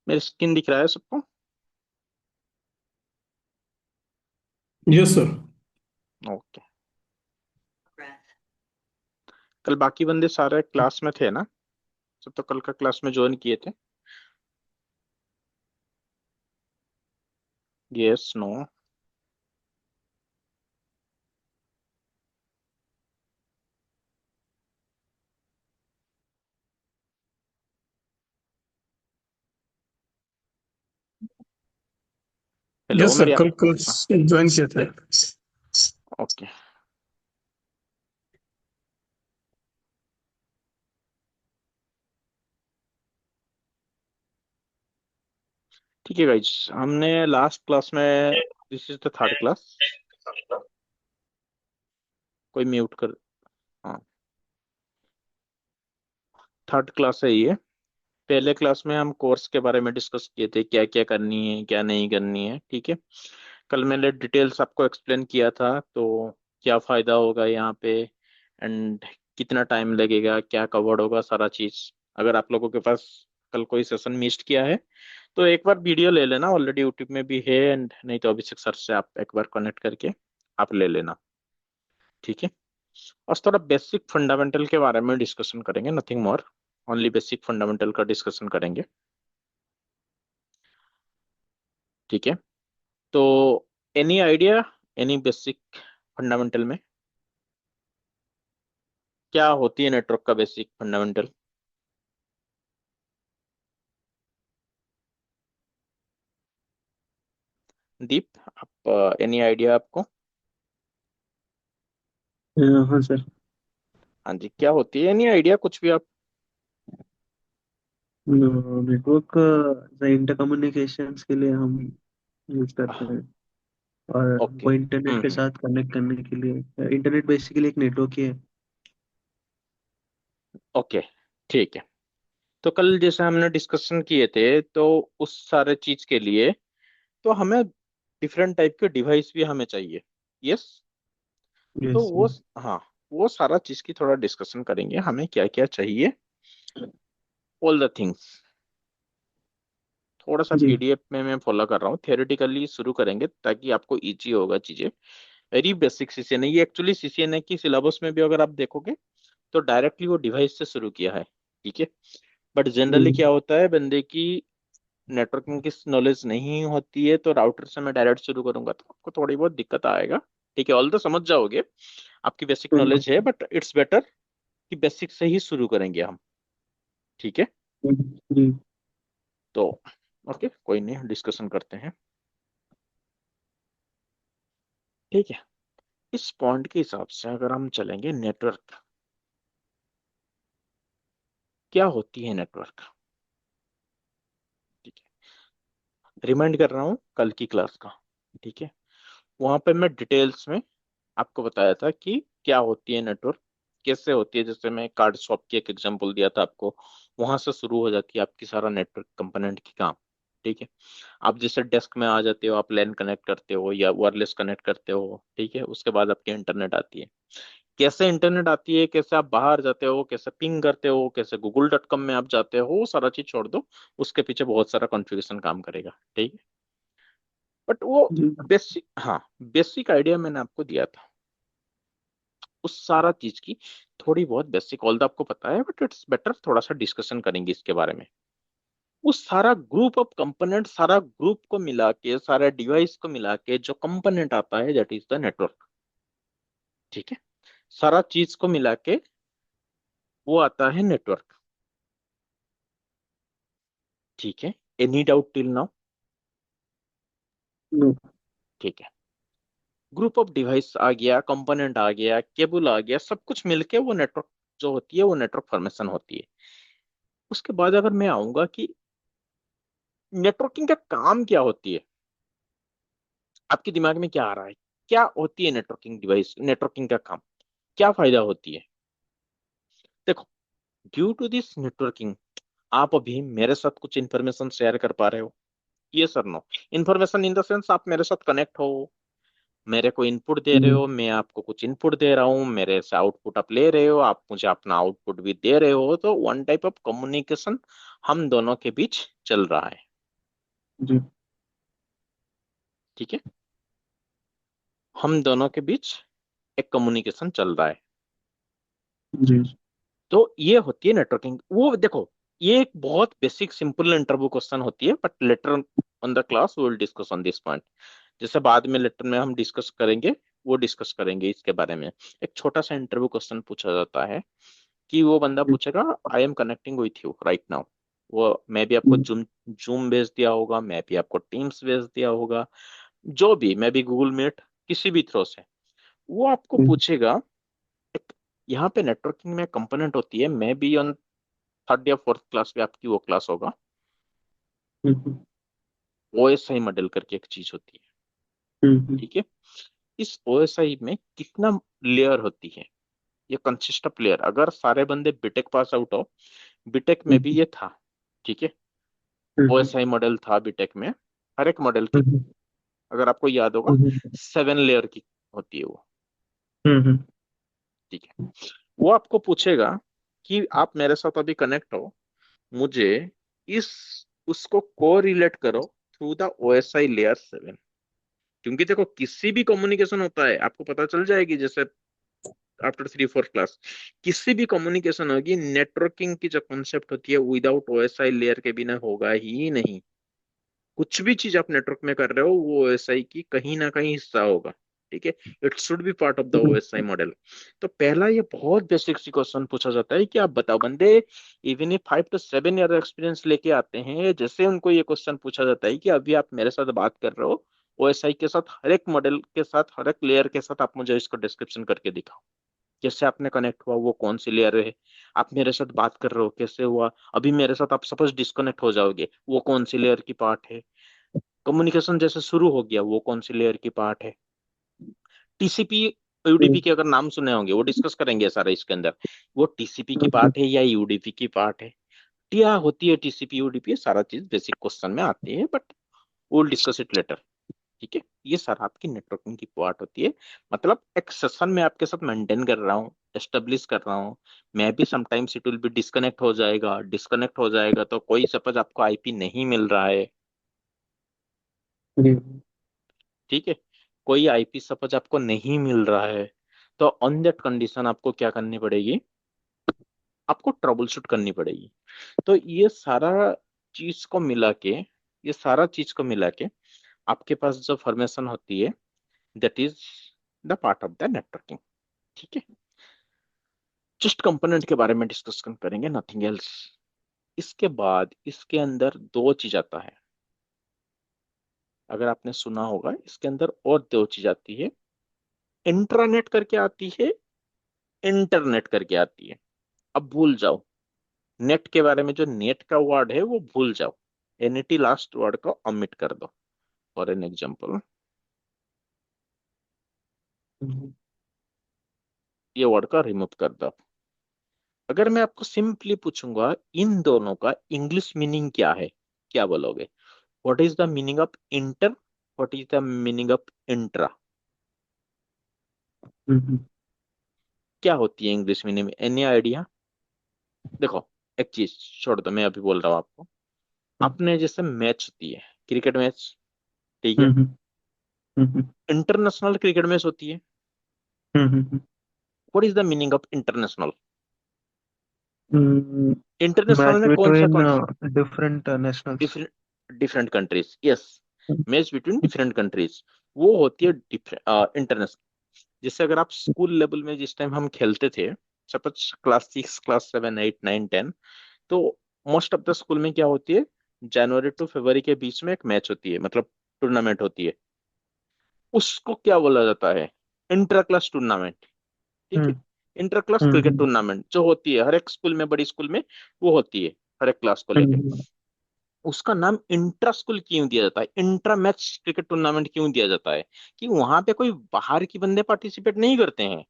मेरी स्क्रीन दिख रहा है सबको? Yes sir. ओके। कल बाकी बंदे सारे क्लास में थे ना? सब तो कल का क्लास में ज्वाइन किए थे। Yes, no? Hello yes sir, मेरी कल कल हाँ, ज्वाइन किया था। ओके। ठीक है गाइज, हमने लास्ट क्लास में, this is the third class. कोई म्यूट कर। हाँ, थर्ड क्लास है ये। पहले क्लास में हम कोर्स के बारे में डिस्कस किए थे, क्या क्या करनी है क्या नहीं करनी है, ठीक है। कल मैंने डिटेल्स आपको एक्सप्लेन किया था, तो क्या फायदा होगा यहाँ पे, एंड कितना टाइम लगेगा, क्या कवर्ड होगा, सारा चीज। अगर आप लोगों के पास कल कोई सेशन मिस किया है तो एक बार वीडियो ले लेना, ऑलरेडी यूट्यूब में भी है, एंड नहीं तो अभिषेक सर से आप एक बार कनेक्ट करके आप ले लेना, ठीक है। और थोड़ा बेसिक फंडामेंटल के बारे में डिस्कशन करेंगे, nothing more. Only basic fundamental का डिस्कशन करेंगे, ठीक है। तो any idea, any basic fundamental में क्या होती है नेटवर्क का बेसिक फंडामेंटल? दीप, आप एनी आइडिया आपको? हाँ सर। हाँ जी, क्या होती है, एनी आइडिया कुछ भी आप? नेटवर्क इंटर कम्युनिकेशंस के लिए हम यूज करते हैं। और ओके। वो इंटरनेट के साथ कनेक्ट करने के लिए, इंटरनेट बेसिकली एक नेटवर्क ही है। ओके, ठीक है। तो कल जैसे हमने डिस्कशन किए थे, तो उस सारे चीज के लिए तो हमें डिफरेंट टाइप के डिवाइस भी हमें चाहिए। यस। तो यस। वो, हाँ, वो सारा चीज की थोड़ा डिस्कशन करेंगे, हमें क्या क्या चाहिए, ऑल द थिंग्स। थोड़ा सा जी। पीडीएफ में मैं फॉलो कर रहा हूँ, थियोरेटिकली शुरू करेंगे ताकि आपको इजी होगा चीजें। वेरी बेसिक सीसीएनए, ये एक्चुअली सीसीएनए की सिलेबस में भी अगर आप देखोगे तो डायरेक्टली वो डिवाइस से शुरू किया है, ठीक है। बट जनरली क्या जी। होता है, बंदे की नेटवर्किंग की नॉलेज नहीं होती है, तो राउटर से मैं डायरेक्ट शुरू करूंगा तो आपको थोड़ी बहुत दिक्कत आएगा, ठीक है। ऑल तो समझ जाओगे, आपकी बेसिक नॉलेज है, बट इट्स बेटर कि बेसिक से ही शुरू करेंगे हम, ठीक है। जी। तो ओके, कोई नहीं, डिस्कशन करते हैं, ठीक है। इस पॉइंट के हिसाब से अगर हम चलेंगे, नेटवर्क क्या होती है, नेटवर्क, ठीक है। रिमाइंड कर रहा हूँ कल की क्लास का, ठीक है। वहां पे मैं डिटेल्स में आपको बताया था कि क्या होती है नेटवर्क, कैसे होती है। जैसे मैं कार्ड शॉप की एक एग्जांपल दिया था आपको, वहां से शुरू हो जाती है आपकी सारा नेटवर्क कंपोनेंट की काम, ठीक है। आप जैसे डेस्क में आ जाते हो, आप लैन कनेक्ट करते हो या वायरलेस कनेक्ट करते हो, ठीक है। उसके बाद आपकी इंटरनेट आती है। कैसे इंटरनेट आती है, कैसे आप बाहर जाते हो, कैसे पिंग करते हो, कैसे गूगल.com में आप जाते हो, वो सारा चीज छोड़ दो, उसके पीछे बहुत सारा कॉन्फ़िगरेशन काम करेगा, ठीक है। बट वो जी। बेसिक, हाँ, बेसिक आइडिया मैंने आपको दिया था उस सारा चीज की। थोड़ी बहुत बेसिक ऑल द आपको पता है, बट इट्स बेटर थोड़ा सा डिस्कशन करेंगे इसके बारे में। वो सारा ग्रुप ऑफ कंपोनेंट, सारा ग्रुप को मिला के, सारा डिवाइस को मिला के जो कंपोनेंट आता है, दैट इज द नेटवर्क, ठीक है। सारा चीज को मिला के वो आता है नेटवर्क, ठीक है। Any doubt till now? No. ठीक है। ग्रुप ऑफ डिवाइस आ गया, कंपोनेंट आ गया, केबल आ गया, सब कुछ मिलके वो नेटवर्क जो होती है, वो नेटवर्क फॉर्मेशन होती है। उसके बाद अगर मैं आऊंगा कि नेटवर्किंग का काम क्या होती है, आपके दिमाग में क्या आ रहा है, क्या होती है नेटवर्किंग डिवाइस, नेटवर्किंग का काम, क्या फायदा होती है? देखो, ड्यू टू दिस नेटवर्किंग आप अभी मेरे साथ कुछ इंफॉर्मेशन शेयर कर पा रहे हो, ये sir no. Information in the sense, आप मेरे साथ कनेक्ट हो, मेरे को इनपुट दे रहे जी। हो, मैं आपको कुछ इनपुट दे रहा हूँ, मेरे से आउटपुट आप ले रहे हो, आप मुझे अपना आउटपुट भी दे रहे हो, तो वन टाइप ऑफ कम्युनिकेशन हम दोनों के बीच चल रहा है, जी। ठीक है, हम दोनों के बीच एक कम्युनिकेशन चल रहा है। जी। तो ये होती है नेटवर्किंग। वो देखो, ये एक बहुत बेसिक सिंपल इंटरव्यू क्वेश्चन होती है, but later on the class we will discuss on this point. जैसे बाद में लेटर में हम डिस्कस करेंगे, वो डिस्कस करेंगे इसके बारे में। एक छोटा सा इंटरव्यू क्वेश्चन पूछा जाता है कि वो बंदा जी। पूछेगा, I am connecting with you right now. वो मैं भी आपको हम्म। जूम जूम भेज दिया होगा, मैं भी आपको टीम्स भेज दिया होगा, जो भी, मैं भी गूगल मीट, किसी भी थ्रो से। वो आपको जी। पूछेगा, एक यहाँ पे नेटवर्किंग में कंपोनेंट होती है, मैं भी ऑन थर्ड या फोर्थ क्लास पे आपकी वो क्लास होगा, हम्म। ओएसआई मॉडल करके एक चीज होती है। हम्म। ठीक है, इस ओएसआई में कितना लेयर होती है, ये कंसिस्ट ऑफ लेयर। अगर सारे बंदे बीटेक पास आउट हो, बीटेक में भी हम्म। ये था, ठीक है, हम्म। ओएसआई मॉडल था बीटेक में। हर एक मॉडल की, हम्म। अगर आपको याद होगा, हम्म। 7 लेयर की होती है वो। हम्म। ठीक है, वो आपको पूछेगा कि आप मेरे साथ अभी कनेक्ट हो, मुझे इस उसको को रिलेट करो थ्रू द ओएसआई लेयर 7। क्योंकि देखो, किसी भी कम्युनिकेशन होता है आपको पता चल जाएगी, जैसे आफ्टर 3 4 क्लास, किसी भी कम्युनिकेशन होगी, नेटवर्किंग की जो कॉन्सेप्ट होती है विदाउट ओएसआई लेयर के बिना होगा ही नहीं। कुछ भी चीज आप नेटवर्क में कर रहे हो, वो ओएसआई की कहीं ना कहीं हिस्सा होगा। ठीक है, it should be part of the hmm. OSI model. तो पहला ये बहुत बेसिक सी क्वेश्चन पूछा जाता है कि आप बताओ, बंदे इवन ये 5 to 7 ईयर एक्सपीरियंस लेके आते हैं, जैसे उनको ये क्वेश्चन पूछा जाता है कि अभी आप मेरे साथ बात कर रहे हो ओएसआई के साथ, हर एक मॉडल के साथ, हर एक लेयर के साथ, आप मुझे इसको डिस्क्रिप्शन करके दिखाओ। कैसे आपने कनेक्ट हुआ, वो कौन सी लेयर है, आप मेरे साथ बात कर रहे हो कैसे हुआ, अभी मेरे साथ आप सपोज डिस्कनेक्ट हो जाओगे, वो कौन सी लेयर की पार्ट है, कम्युनिकेशन जैसे शुरू हो गया, वो कौन सी लेयर की पार्ट है। टीसीपी यूडीपी हम्म। के अगर नाम सुने होंगे, वो डिस्कस करेंगे सारा इसके अंदर। वो टीसीपी की हम्म। पार्ट है या यूडीपी की पार्ट है, क्या होती है टीसीपी यूडीपी, सारा चीज बेसिक क्वेश्चन में आती है, बट वो डिस्कस इट लेटर। ठीक है, ये सारा आपकी नेटवर्किंग की पार्ट होती है। मतलब एक सेशन में आपके साथ मेंटेन कर रहा हूँ, एस्टेब्लिश कर रहा हूँ। मैं भी sometimes it will be disconnect हो जाएगा, डिस्कनेक्ट हो जाएगा तो कोई सपोज आपको आईपी नहीं मिल रहा है, जी। ठीक है, कोई आईपी सपोज आपको नहीं मिल रहा है, तो ऑन दैट कंडीशन आपको क्या करनी पड़ेगी, आपको ट्रबल शूट करनी पड़ेगी। तो ये सारा चीज को मिला के, ये सारा चीज को मिला के आपके पास जो फॉर्मेशन होती है, that is the part of the networking. ठीक है, जस्ट कंपोनेंट के बारे में डिस्कस करेंगे, नथिंग एल्स। इसके बाद इसके अंदर दो चीज आता है, अगर आपने सुना होगा, इसके अंदर और दो चीज आती है, इंट्रानेट करके आती है, इंटरनेट करके आती है। अब भूल जाओ, नेट के बारे में जो नेट का वर्ड है वो भूल जाओ, एनईटी लास्ट वर्ड को ओमिट कर दो। फॉर एन एग्जांपल, हम्म। ये वर्ड का रिमूव कर दो। अगर मैं आपको सिंपली पूछूंगा इन दोनों का इंग्लिश मीनिंग क्या है, क्या बोलोगे? What is the meaning of inter, what is the meaning of intra? Hmm. क्या होती है इंग्लिश मीनिंग में, एनी आइडिया? देखो, एक चीज छोड़ दो, मैं अभी बोल रहा हूँ आपको। अपने जैसे मैच होती है, क्रिकेट मैच, ठीक है, hmm. Hmm. International cricket match होती है। Hmm. What is the meaning of international? Hmm. International match में कौन सा बिटवीन कौन different nationals. Different, different countries, yes, match between different countries, वो होती है इंटरनेशनल। जैसे अगर आप स्कूल लेवल में जिस टाइम हम खेलते थे, सपोज क्लास 6 क्लास 7 8 9 10, तो मोस्ट ऑफ द स्कूल में क्या होती है, जनवरी टू फरवरी के बीच में एक मैच होती है, मतलब टूर्नामेंट होती है। उसको क्या बोला जाता है, इंटर क्लास टूर्नामेंट। ठीक है, हम्म। इंटर क्लास क्रिकेट हम्म। टूर्नामेंट जो होती है हर एक स्कूल में, बड़ी स्कूल में वो होती है, हर एक क्लास को लेके। हम्म। उसका नाम इंट्रा स्कूल क्यों दिया जाता है, इंट्रा मैच क्रिकेट टूर्नामेंट क्यों दिया जाता है, कि वहां पे कोई बाहर की बंदे पार्टिसिपेट नहीं करते हैं।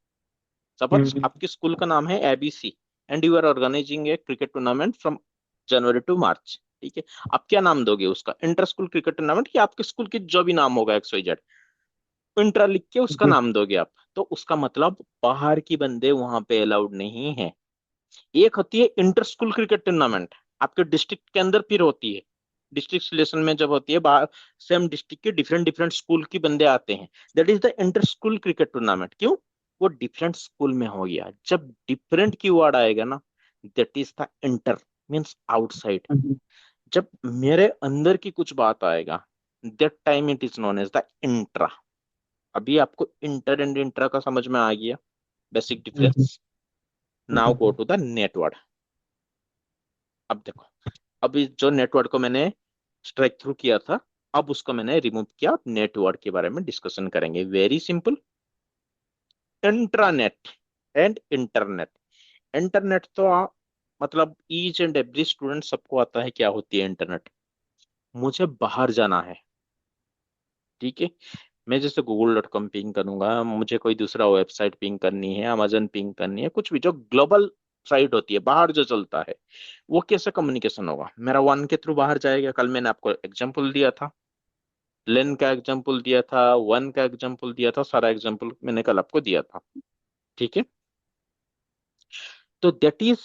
Suppose hmm. आपके स्कूल का नाम है ABC, and you are organising a cricket tournament from January to March. ठीक है, आप क्या नाम दोगे उसका, इंटर स्कूल क्रिकेट टूर्नामेंट, या आपके स्कूल की जो भी नाम होगा XYZ, इंट्रा लिख के उसका जी। नाम दोगे आप, तो उसका मतलब बाहर की बंदे वहां पे अलाउड नहीं है। एक होती है इंटर स्कूल क्रिकेट टूर्नामेंट, आपके डिस्ट्रिक्ट के अंदर फिर होती है, डिस्ट्रिक्ट रिलेशन में जब होती है, बाहर सेम डिस्ट्रिक्ट के डिफरेंट डिफरेंट स्कूल के बंदे आते हैं, that is the inter school cricket tournament. क्यों? वो डिफरेंट स्कूल में हो गया। जब डिफरेंट की वर्ड आएगा ना, that is the inter, means outside. जब मेरे अंदर की कुछ बात आएगा, that time it is known as the intra. अभी आपको इंटर एंड इंट्रा का समझ में आ गया, basic difference. Now go to the network. अब देखो, अभी जो नेटवर्क को मैंने स्ट्राइक थ्रू किया था, अब उसको मैंने रिमूव किया। अब नेटवर्क के बारे में डिस्कशन करेंगे, very simple. Intranet and internet. Internet तो मतलब ईच एंड एवरी स्टूडेंट सबको आता है क्या होती है इंटरनेट। मुझे बाहर जाना है, ठीक है, मैं जैसे google.com पिंग करूंगा, मुझे कोई दूसरा वेबसाइट पिंग करनी है, अमेजन पिंग करनी है, कुछ भी जो ग्लोबल साइट होती है, बाहर जो चलता है, वो कैसे कम्युनिकेशन होगा? मेरा वन के थ्रू बाहर जाएगा। कल मैंने आपको एग्जांपल दिया था, लेन का एग्जांपल दिया था, वन का एग्जांपल दिया था, सारा एग्जांपल मैंने कल आपको दिया था, ठीक है। तो दैट इज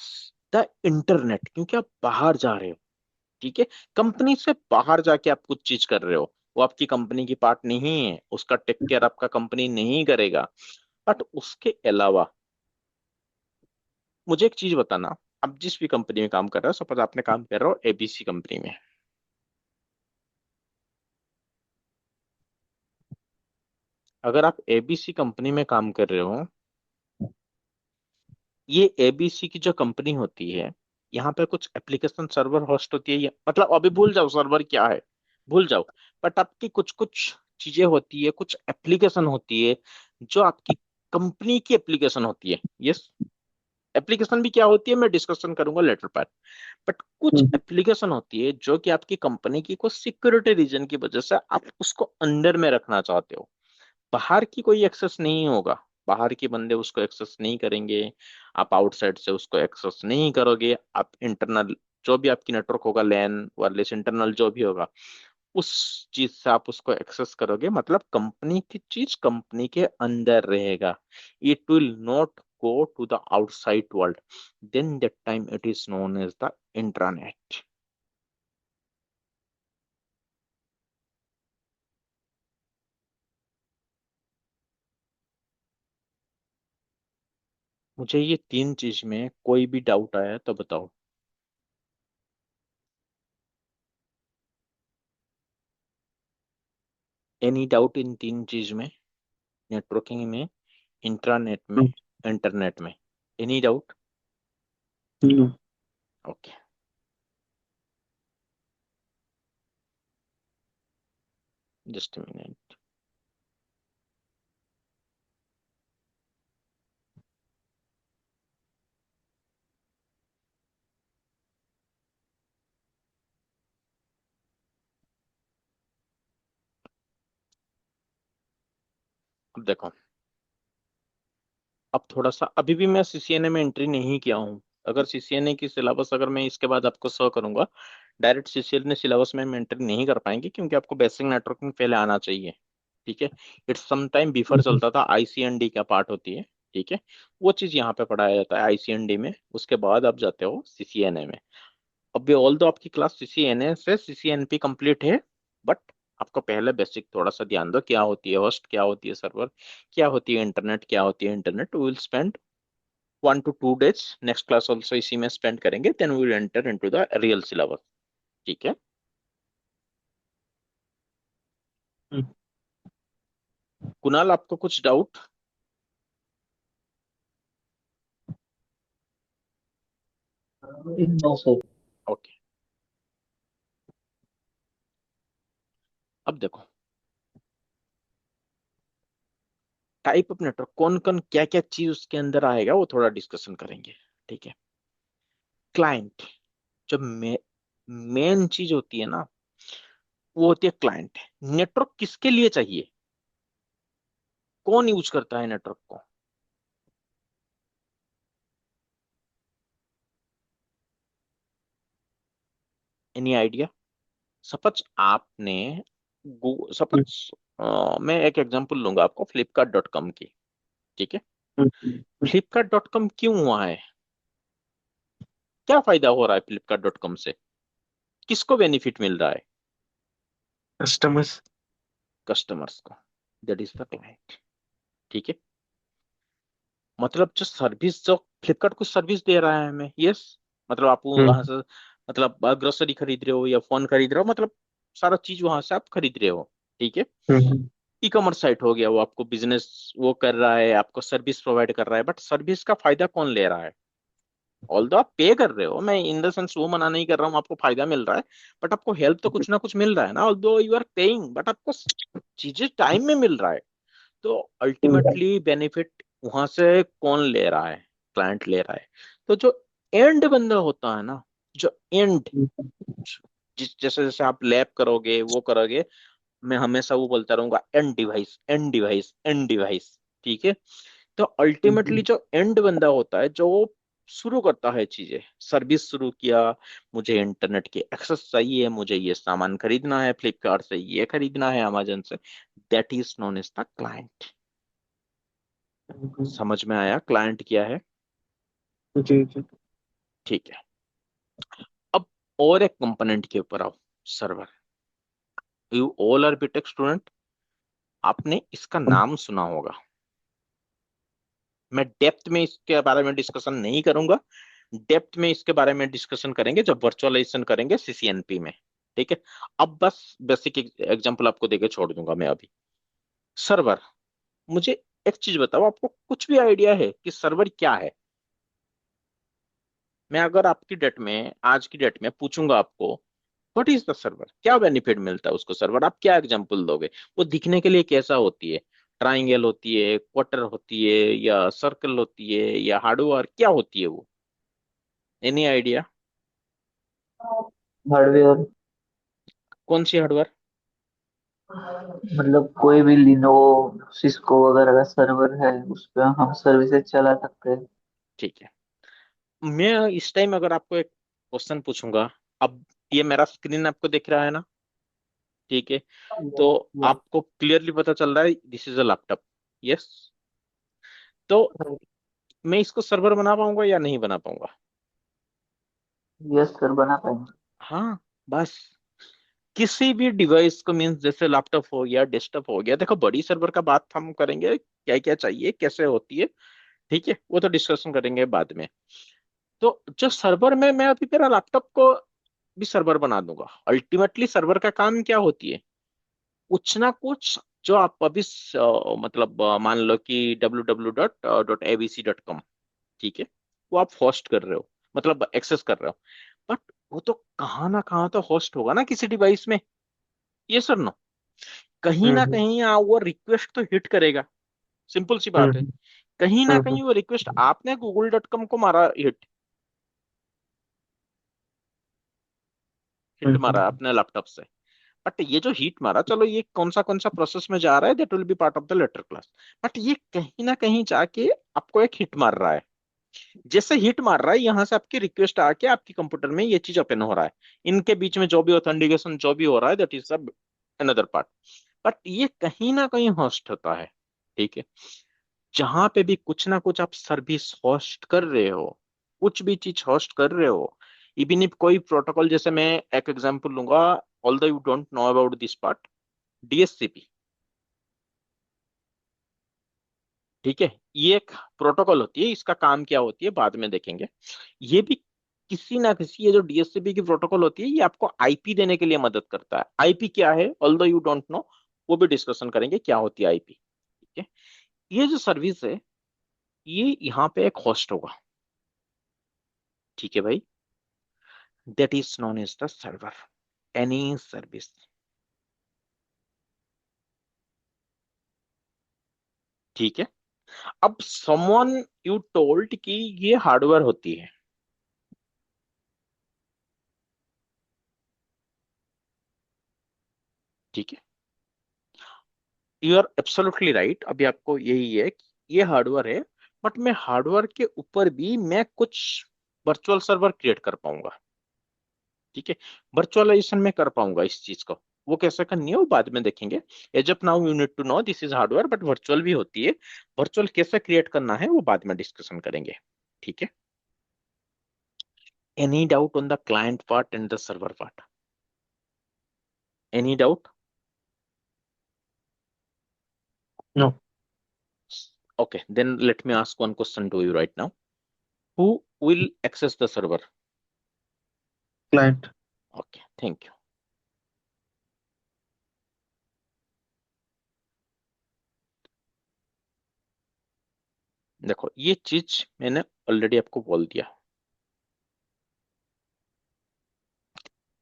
द इंटरनेट, क्योंकि आप बाहर जा रहे हो, ठीक है। कंपनी से बाहर जाके आप कुछ चीज कर रहे हो, वो आपकी कंपनी की पार्ट नहीं है, उसका टेक केयर आपका कंपनी नहीं करेगा। बट उसके अलावा मुझे एक चीज बताना, आप जिस भी कंपनी में काम कर रहे हो, सपोज आपने काम कर रहे हो एबीसी कंपनी में, अगर आप एबीसी कंपनी में काम कर रहे हो, ये एबीसी की जो कंपनी होती है, यहाँ पे कुछ एप्लीकेशन सर्वर होस्ट होती है, मतलब अभी भूल जाओ सर्वर क्या है, भूल जाओ। बट आपकी कुछ कुछ चीजें होती है, कुछ एप्लीकेशन होती है जो आपकी कंपनी की एप्लीकेशन होती है। यस, एप्लीकेशन भी क्या होती है मैं डिस्कशन करूंगा लेटर पर। बट कुछ एप्लीकेशन होती है जो कि आपकी कंपनी की कुछ सिक्योरिटी रीजन की वजह से आप उसको अंदर में रखना चाहते हो, बाहर की कोई एक्सेस नहीं होगा, बाहर के बंदे उसको एक्सेस नहीं करेंगे, आप आउटसाइड से उसको एक्सेस नहीं करोगे। आप इंटरनल जो भी आपकी नेटवर्क होगा, लैन वायरलेस इंटरनल जो भी होगा, उस चीज से आप उसको एक्सेस करोगे, मतलब कंपनी की चीज कंपनी के अंदर रहेगा। It will not go to the outside world, then that time it is known as the intranet. मुझे ये तीन चीज में कोई भी डाउट आया तो बताओ। एनी डाउट इन तीन चीज में, नेटवर्किंग में, इंट्रानेट में, इंटरनेट में? Any doubt? Okay, just minute. अब देखो, अब थोड़ा सा, अभी भी मैं सीसीएनए में एंट्री नहीं किया हूँ। अगर सीसीएनए की सिलेबस अगर मैं इसके बाद आपको शो करूंगा, डायरेक्ट सीसीएनए सिलेबस में हम एंट्री नहीं कर पाएंगे, क्योंकि आपको बेसिक नेटवर्किंग पहले आना चाहिए, ठीक है। इट्स सम टाइम बिफोर चलता था, आईसीएनडी का पार्ट होती है, ठीक है। वो चीज यहाँ पे पढ़ाया जाता है आईसीएनडी में, उसके बाद आप जाते हो सीसीएनए में। अभी ऑल दो आपकी क्लास सीसीएनए से सीसीएनपी कंप्लीट है, बट आपको पहले बेसिक थोड़ा सा ध्यान दो, क्या होती है होस्ट, क्या होती है सर्वर, क्या होती है इंटरनेट, क्या होती है internet. We will spend 1 to 2 days, next class also इसी में स्पेंड करेंगे, then we will enter into the real syllabus, ठीक है। कुणाल, आपको कुछ डाउट? No sir. ओके, अब देखो, टाइप ऑफ नेटवर्क, कौन कौन क्या क्या चीज उसके अंदर आएगा, वो थोड़ा डिस्कशन करेंगे, ठीक है। क्लाइंट, जब मेन चीज होती है ना, वो होती है क्लाइंट। नेटवर्क किसके लिए चाहिए, कौन यूज करता है नेटवर्क को? Any idea? सपोज आपने सपोज मैं एक एग्जांपल लूंगा आपको, flipkart.com की, ठीक है। flipkart.com क्यों हुआ है, क्या फायदा हो रहा है फ्लिपकार्ट डॉट कॉम से? किसको बेनिफिट मिल रहा है? कस्टमर्स। कस्टमर्स को। That is the client. ठीक है। मतलब जो सर्विस, जो फ्लिपकार्ट कुछ सर्विस दे रहा है हमें, यस। मतलब आप वहां हम्म। से, मतलब ग्रोसरी खरीद रहे हो या फोन खरीद रहे हो, मतलब सारा चीज वहां से आप खरीद रहे हो। ठीक है। हम्म। ई कॉमर्स साइट हो गया, वो आपको बिजनेस वो कर रहा है, आपको सर्विस प्रोवाइड कर रहा है, बट सर्विस का फायदा कौन ले रहा है? ऑल्दो आप पे कर रहे हो, मैं इन द सेंस वो मना नहीं कर रहा हूँ, आपको फायदा मिल रहा है, बट आपको हेल्प तो कुछ ना कुछ मिल रहा है ना, although you are paying, but आपको चीजें टाइम में मिल रहा है। तो अल्टीमेटली बेनिफिट वहां से कौन ले रहा है? क्लाइंट ले रहा है। तो जो एंड बंदा होता है ना, जो एंड, जिस जैसे जैसे आप लैब करोगे वो करोगे, मैं हमेशा वो बोलता रहूंगा, and device, and device, and device. ठीक है। तो अल्टीमेटली हम्म। जो एंड बंदा होता है, जो शुरू करता है चीजें, सर्विस शुरू किया, मुझे इंटरनेट की एक्सेस चाहिए, मुझे ये सामान खरीदना है फ्लिपकार्ट से, ये खरीदना है अमेजन से, that is known as the client. समझ में आया क्लाइंट क्या है? जी जी। ठीक है। अब और एक कंपोनेंट के ऊपर आओ, server. You all are BTech student, आपने इसका नाम सुना होगा। मैं डेप्थ में इसके बारे में डिस्कशन नहीं करूंगा, डेप्थ में इसके बारे में डिस्कशन करेंगे जब वर्चुअलाइजेशन करेंगे सीसीएनपी में। ठीक है। अब बस बेसिक एग्जांपल आपको देके छोड़ दूंगा मैं अभी। सर्वर। मुझे एक चीज बताओ, आपको कुछ भी आइडिया है कि सर्वर क्या है? मैं अगर आपकी डेट में, आज की डेट में पूछूंगा आपको, व्हाट इज द सर्वर, क्या बेनिफिट मिलता है उसको सर्वर, आप क्या एग्जांपल दोगे? वो दिखने के लिए कैसा होती है? ट्राइंगल होती है, क्वार्टर होती है, या सर्कल होती है, या हार्डवेयर क्या होती है वो? Any idea? हार्डवेयर। कौन सी हार्डवेयर? मतलब कोई भी लिनोवो सिस्को वगैरह का सर्वर है, उस पे हम सर्विसेज चला सकते हैं। ठीक है। मैं इस टाइम अगर आपको एक क्वेश्चन पूछूंगा, अब ये मेरा स्क्रीन आपको दिख रहा है ना? ठीक है। तो आपको क्लियरली पता चल रहा है this is a laptop, yes. तो मैं इसको सर्वर बना पाऊंगा या नहीं बना पाऊंगा? यस सर, बना पाएंगे। हाँ। बस किसी भी डिवाइस को, मीन्स जैसे लैपटॉप हो गया, डेस्कटॉप हो गया, देखो बड़ी सर्वर का बात हम करेंगे, क्या क्या चाहिए, कैसे होती है। ठीक है, वो तो डिस्कशन करेंगे बाद में। तो जो सर्वर में, मैं अभी मेरा लैपटॉप को भी सर्वर बना दूंगा। अल्टीमेटली सर्वर का काम क्या होती है? कुछ ना कुछ, जो आप अभी मतलब मान लो कि www.abc.com, ठीक है, वो आप होस्ट कर रहे हो, मतलब एक्सेस कर रहे हो, बट वो तो कहाँ ना कहाँ तो होस्ट होगा ना किसी डिवाइस में, ये सर नो, कहीं ना हम्म। कहीं वो रिक्वेस्ट तो हिट करेगा। सिंपल सी बात है। हम्म। कहीं ना हम्म। कहीं वो रिक्वेस्ट, आपने गूगल.com को मारा हिट, हिट हम्म। मारा अपने लैपटॉप से, बट ये जो हीट मारा, चलो ये कौन सा प्रोसेस में जा रहा है, that will be part of the later class, but ये कहीं ना कहीं जाके आपको एक हिट मार रहा है। जैसे हिट मार रहा है, यहाँ से आपकी रिक्वेस्ट आके आपके कंप्यूटर में ये चीज ओपन हो रहा है, इनके बीच में जो भी ऑथेंटिकेशन जो भी हो रहा है, that is the another part, but ये कहीं ना कहीं होस्ट होता है। ठीक है। जहां पे भी कुछ ना कुछ आप सर्विस होस्ट कर रहे हो, कुछ भी चीज होस्ट कर रहे हो, इवन इफ कोई प्रोटोकॉल, जैसे मैं एक एग्जांपल लूंगा, although you don't know about this part, DSCP. ठीक है। ये एक प्रोटोकॉल होती है, इसका काम क्या होती है बाद में देखेंगे। ये भी किसी ना किसी, ये जो डीएससीपी की प्रोटोकॉल होती है, ये आपको आईपी देने के लिए मदद करता है। आईपी क्या है, ऑल्दो यू डोंट नो, वो भी डिस्कशन करेंगे क्या होती है आईपी। ठीक है। ये जो सर्विस है, ये यहाँ पे एक होस्ट होगा। ठीक है भाई, that is known as the server, any service. ठीक है। अब समवन यू टोल्ड कि ये हार्डवेयर होती है। ठीक है। यू आर एब्सोल्युटली राइट, अभी आपको यही है कि ये हार्डवेयर है, बट मैं हार्डवेयर के ऊपर भी मैं कुछ वर्चुअल सर्वर क्रिएट कर पाऊंगा। ठीक है। वर्चुअलाइजेशन में कर पाऊंगा इस चीज को, वो कैसे करनी है वो बाद में देखेंगे। As of now you need to know this is hardware, but virtual भी होती है। वर्चुअल कैसे क्रिएट करना है वो बाद में डिस्कशन करेंगे। ठीक है। Any doubt on the client part and the server part? Any doubt? No. Okay, then let me ask one question to you right now. Who will access the server? Client. Okay, thank you. देखो ये चीज मैंने already आपको बोल दिया,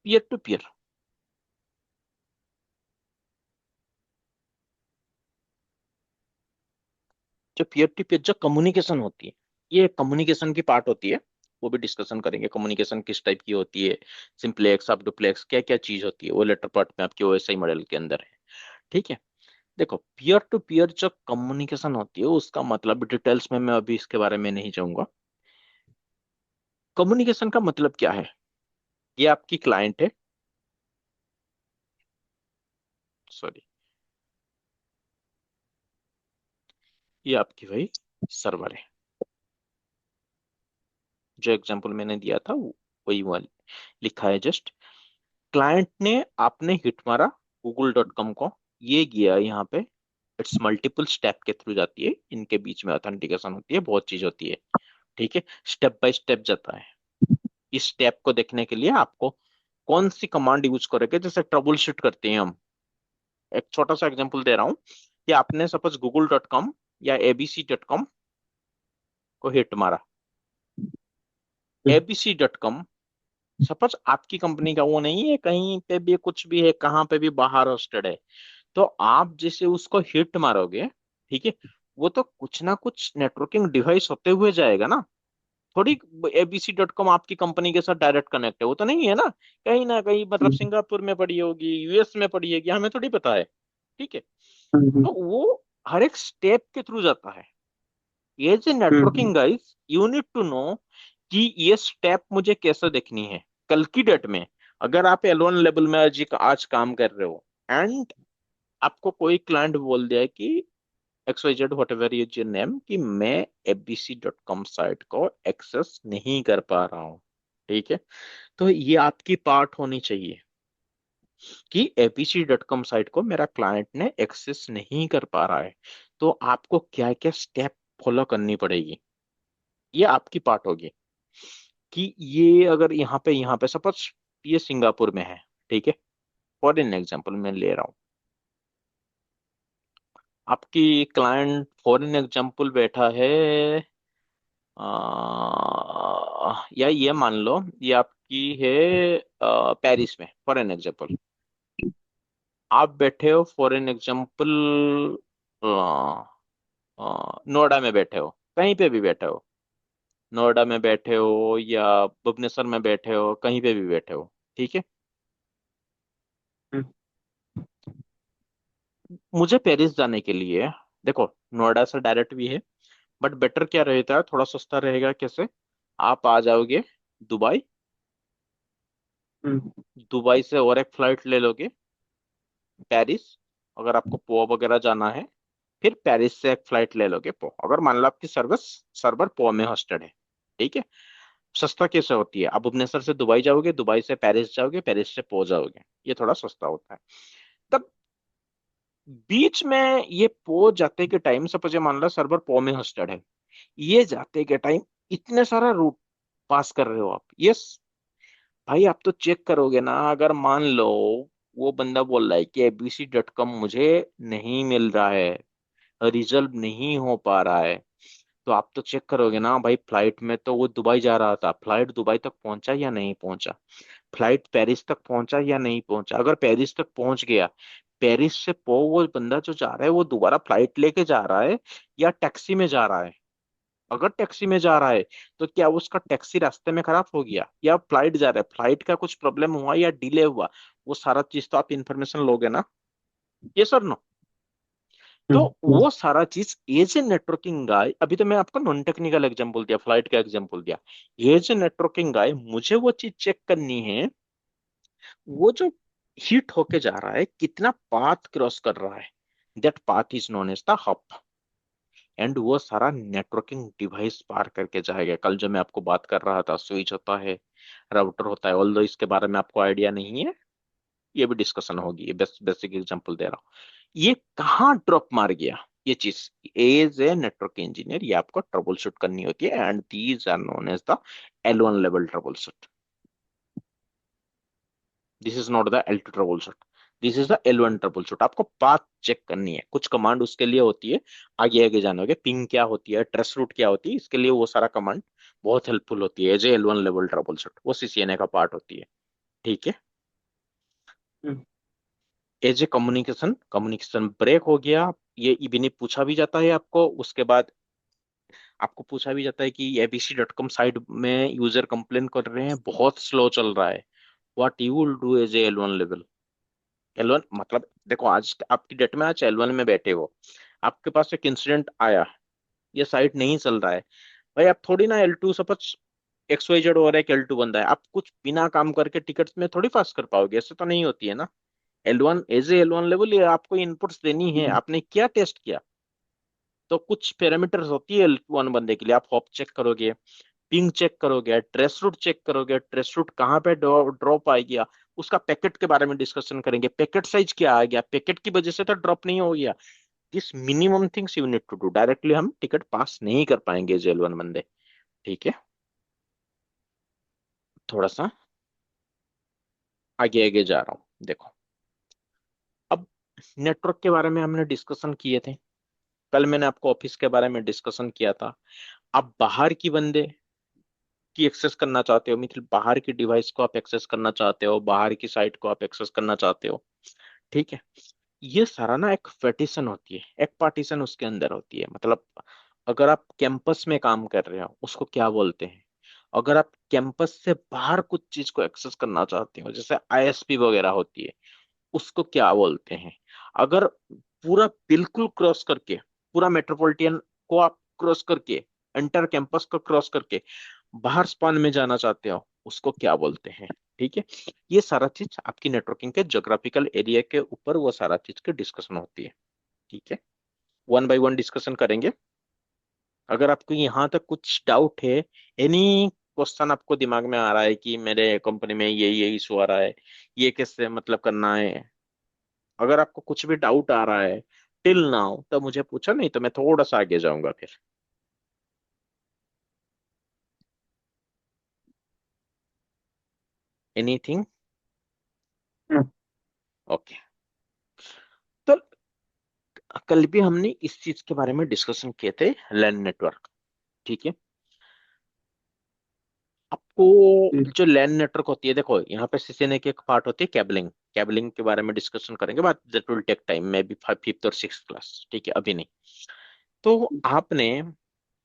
peer to peer. जो peer to peer जो communication होती है, ये कम्युनिकेशन की पार्ट होती है। वो भी डिस्कशन करेंगे कम्युनिकेशन किस टाइप की होती है, सिंपलेक्स सब डुप्लेक्स क्या क्या चीज होती है, वो लेटर पार्ट में आपके ओएसआई मॉडल के अंदर है। ठीक है। देखो पीयर टू पीयर जो कम्युनिकेशन होती है उसका मतलब डिटेल्स में मैं अभी इसके बारे में नहीं जाऊंगा। कम्युनिकेशन का मतलब क्या है? ये आपकी क्लाइंट है, सॉरी, ये आपकी भाई सर्वर है। जो एग्जांपल मैंने दिया था वही वाली लिखा है जस्ट। क्लाइंट ने आपने हिट मारा google.com को, ये गया यहाँ पे। इट्स मल्टीपल स्टेप के थ्रू जाती है, इनके बीच में ऑथेंटिकेशन होती है, बहुत चीज होती है। ठीक है। स्टेप बाय स्टेप जाता है। इस स्टेप को देखने के लिए आपको कौन सी कमांड यूज करोगे, जैसे ट्रबल शूट करते हैं हम। एक छोटा सा एग्जांपल दे रहा हूँ कि आपने सपोज google.com या abc.com को हिट मारा। abc.com सपोज आपकी कंपनी का वो नहीं है, कहीं पे भी कुछ भी है, कहाँ पे भी बाहर होस्टेड है। तो आप जैसे उसको हिट मारोगे, ठीक है, वो तो कुछ ना कुछ नेटवर्किंग डिवाइस होते हुए जाएगा ना। थोड़ी abc.com आपकी कंपनी के साथ डायरेक्ट कनेक्ट है, वो तो नहीं है ना कहीं मतलब सिंगापुर में पड़ी होगी, यूएस में पड़ी होगी, हमें थोड़ी पता है। ठीक है। तो वो हर एक स्टेप के थ्रू जाता है। As a networking guys you need to know कि ये स्टेप मुझे कैसे देखनी है। कल की डेट में अगर आप L1 लेवल में आज काम कर रहे हो, एंड आपको कोई क्लाइंट बोल दिया है कि XYZ what ever is your name, कि मैं abc.com साइट को एक्सेस नहीं कर पा रहा हूँ। ठीक है। तो ये आपकी पार्ट होनी चाहिए कि abc.com साइट को मेरा क्लाइंट ने एक्सेस नहीं कर पा रहा है, तो आपको क्या क्या स्टेप फॉलो करनी पड़ेगी। ये आपकी पार्ट होगी कि ये अगर यहाँ पे सपोज ये सिंगापुर में है। ठीक है। फॉर एन एग्जांपल मैं ले रहा हूँ, आपकी क्लाइंट फॉर एन एग्जांपल बैठा है या ये मान लो ये आपकी है पेरिस में फॉर एन एग्जांपल। आप बैठे हो फॉर एन एग्जांपल नोएडा में बैठे हो, कहीं पे भी बैठे हो, नोएडा में बैठे हो या भुवनेश्वर में बैठे हो, कहीं पे भी बैठे हो। ठीक है। मुझे पेरिस जाने के लिए, देखो नोएडा से डायरेक्ट भी है, बट बेटर क्या रहता है, थोड़ा सस्ता रहेगा कैसे, आप आ जाओगे दुबई, दुबई से और एक फ्लाइट ले लोगे पेरिस। अगर आपको पो वगैरह जाना है, फिर पेरिस से एक फ्लाइट ले लोगे पो, अगर मान लो आपकी सर्विस सर्वर पो में होस्टेड है। ठीक है। सस्ता कैसे होती है, आप भुवनेश्वर से दुबई जाओगे, दुबई से पेरिस जाओगे, पेरिस से पो जाओगे, ये थोड़ा सस्ता होता है। तब बीच में ये पो जाते के टाइम सपोज मान लो सर्वर पो में होस्टेड है, ये जाते के टाइम इतने सारा रूट पास कर रहे हो आप। यस भाई, आप तो चेक करोगे ना, अगर मान लो वो बंदा बोल रहा है कि abc.com मुझे नहीं मिल रहा है, रिजल्व नहीं हो पा रहा है, तो आप तो चेक करोगे ना भाई, फ्लाइट में तो वो दुबई जा रहा था, फ्लाइट दुबई तक पहुंचा या नहीं पहुंचा, फ्लाइट पेरिस तक पहुंचा या नहीं पहुंचा। अगर पेरिस तक पहुंच गया, पेरिस से वो बंदा जो जा रहा है वो दोबारा फ्लाइट लेके जा रहा है या टैक्सी में जा रहा है। अगर टैक्सी में जा रहा है तो क्या उसका टैक्सी रास्ते में खराब हो गया, या फ्लाइट जा रहा है फ्लाइट का कुछ प्रॉब्लम हुआ या डिले हुआ, वो सारा चीज तो आप इंफॉर्मेशन लोगे ना। ये सर नो। तो वो सारा चीज एज ए नेटवर्किंग गाय, अभी तो मैं आपको नॉन टेक्निकल एग्जांपल दिया, फ्लाइट का एग्जांपल दिया। एज ए नेटवर्किंग गाय मुझे वो चीज चेक करनी है, वो जो हिट होके जा रहा है कितना पाथ क्रॉस कर रहा है, that path is known as the hub. And वो सारा नेटवर्किंग डिवाइस पार करके जाएगा। कल जो मैं आपको बात कर रहा था, स्विच होता है, राउटर होता है, ऑल्दो इसके बारे में आपको आइडिया नहीं है, ये भी डिस्कशन होगी, ये बेसिक एग्जांपल दे रहा हूँ। ये कहाँ ड्रॉप मार गया, ये चीज एज ए नेटवर्क इंजीनियर ये आपको ट्रबल शूट करनी होती है, and these are known as the L1 level trouble shoot. This is not the L2 trouble shoot, this is the L1 trouble shoot. आपको पाथ चेक करनी है, कुछ command उसके लिए होती है, आगे आगे जानोगे पिंग क्या होती है, ट्रेस रूट क्या होती है, इसके लिए वो सारा कमांड बहुत हेल्पफुल होती है as a L1 level trouble shoot, वो CCNA का पार्ट होती है। ठीक है। Hmm, as a communication, communication break हो गया, ये इवन पूछा भी जाता है आपको, उसके बाद आपको पूछा भी जाता है कि abc.com साइट में यूजर कंप्लेन कर रहे हैं बहुत स्लो चल रहा है, what you will do as a L1 level. L1 मतलब देखो, आज आपकी डेट में आज L1 में बैठे हो, आपके पास एक इंसिडेंट आया, ये साइट नहीं चल रहा है, भाई आप थोड़ी ना L2 सपोज XYZ हो रहा है कि L2 बंदा है, आप कुछ बिना काम करके टिकट्स में थोड़ी पास कर पाओगे, ऐसे तो नहीं होती है ना। L1 as a L1 level, ये आपको इनपुट्स देनी है, आपने क्या टेस्ट किया, तो कुछ पैरामीटर्स होती है L1 बंदे के लिए, आप हॉप चेक करोगे, पिंग चेक करोगे, ट्रेस रूट चेक करोगे, ट्रेस रूट कहाँ पे ड्रॉप आ गया, उसका पैकेट के बारे में डिस्कशन करेंगे, पैकेट साइज क्या आ गया, पैकेट की वजह से तो ड्रॉप नहीं हो गया, this minimum things you need to do, directly हम टिकट पास नहीं कर पाएंगे जेल 1 बंदे। ठीक है। थोड़ा सा आगे आगे जा रहा हूँ, देखो अब नेटवर्क के बारे में हमने डिस्कशन किए थे, कल मैंने आपको ऑफिस के बारे में डिस्कशन किया था। अब बाहर की बंदे की एक्सेस करना चाहते हो, मतलब बाहर की डिवाइस को आप एक्सेस करना चाहते हो, बाहर की साइट को आप एक्सेस करना चाहते हो। ठीक है। ये सारा ना एक पार्टीशन होती है, एक पार्टीशन उसके अंदर होती है, मतलब अगर आप कैंपस में काम कर रहे हो उसको क्या बोलते हैं, अगर आप कैंपस से बाहर कुछ चीज को एक्सेस करना चाहते हो जैसे ISP वगैरह होती है, उसको क्या बोलते हैं, अगर पूरा बिल्कुल क्रॉस करके, पूरा मेट्रोपॉलिटन को आप क्रॉस करके, इंटर कैंपस को क्रॉस करके बाहर स्पान में जाना चाहते हो, उसको क्या बोलते हैं। ठीक है। ये सारा चीज आपकी नेटवर्किंग के ज्योग्राफिकल एरिया के ऊपर वो सारा चीज की डिस्कशन होती है। ठीक है। वन बाय वन डिस्कशन करेंगे। अगर आपको यहाँ तक कुछ डाउट है, एनी क्वेश्चन आपको दिमाग में आ रहा है कि मेरे कंपनी में ये इशू आ रहा है, ये कैसे मतलब करना है, अगर आपको कुछ भी डाउट आ रहा है टिल नाउ, तो मुझे पूछा, नहीं तो मैं थोड़ा सा आगे जाऊंगा फिर। एनीथिंग। हम्म, ओके। तो कल भी हमने इस चीज के बारे में डिस्कशन किए थे, लैन नेटवर्क। ठीक है। आपको ठीक। जो लैन नेटवर्क होती है, देखो यहाँ पे CCNA की एक पार्ट होती है केबलिंग, केबलिंग के बारे में डिस्कशन करेंगे, बात that will take time, may be fifth और सिक्स क्लास। ठीक है, अभी नहीं। तो आपने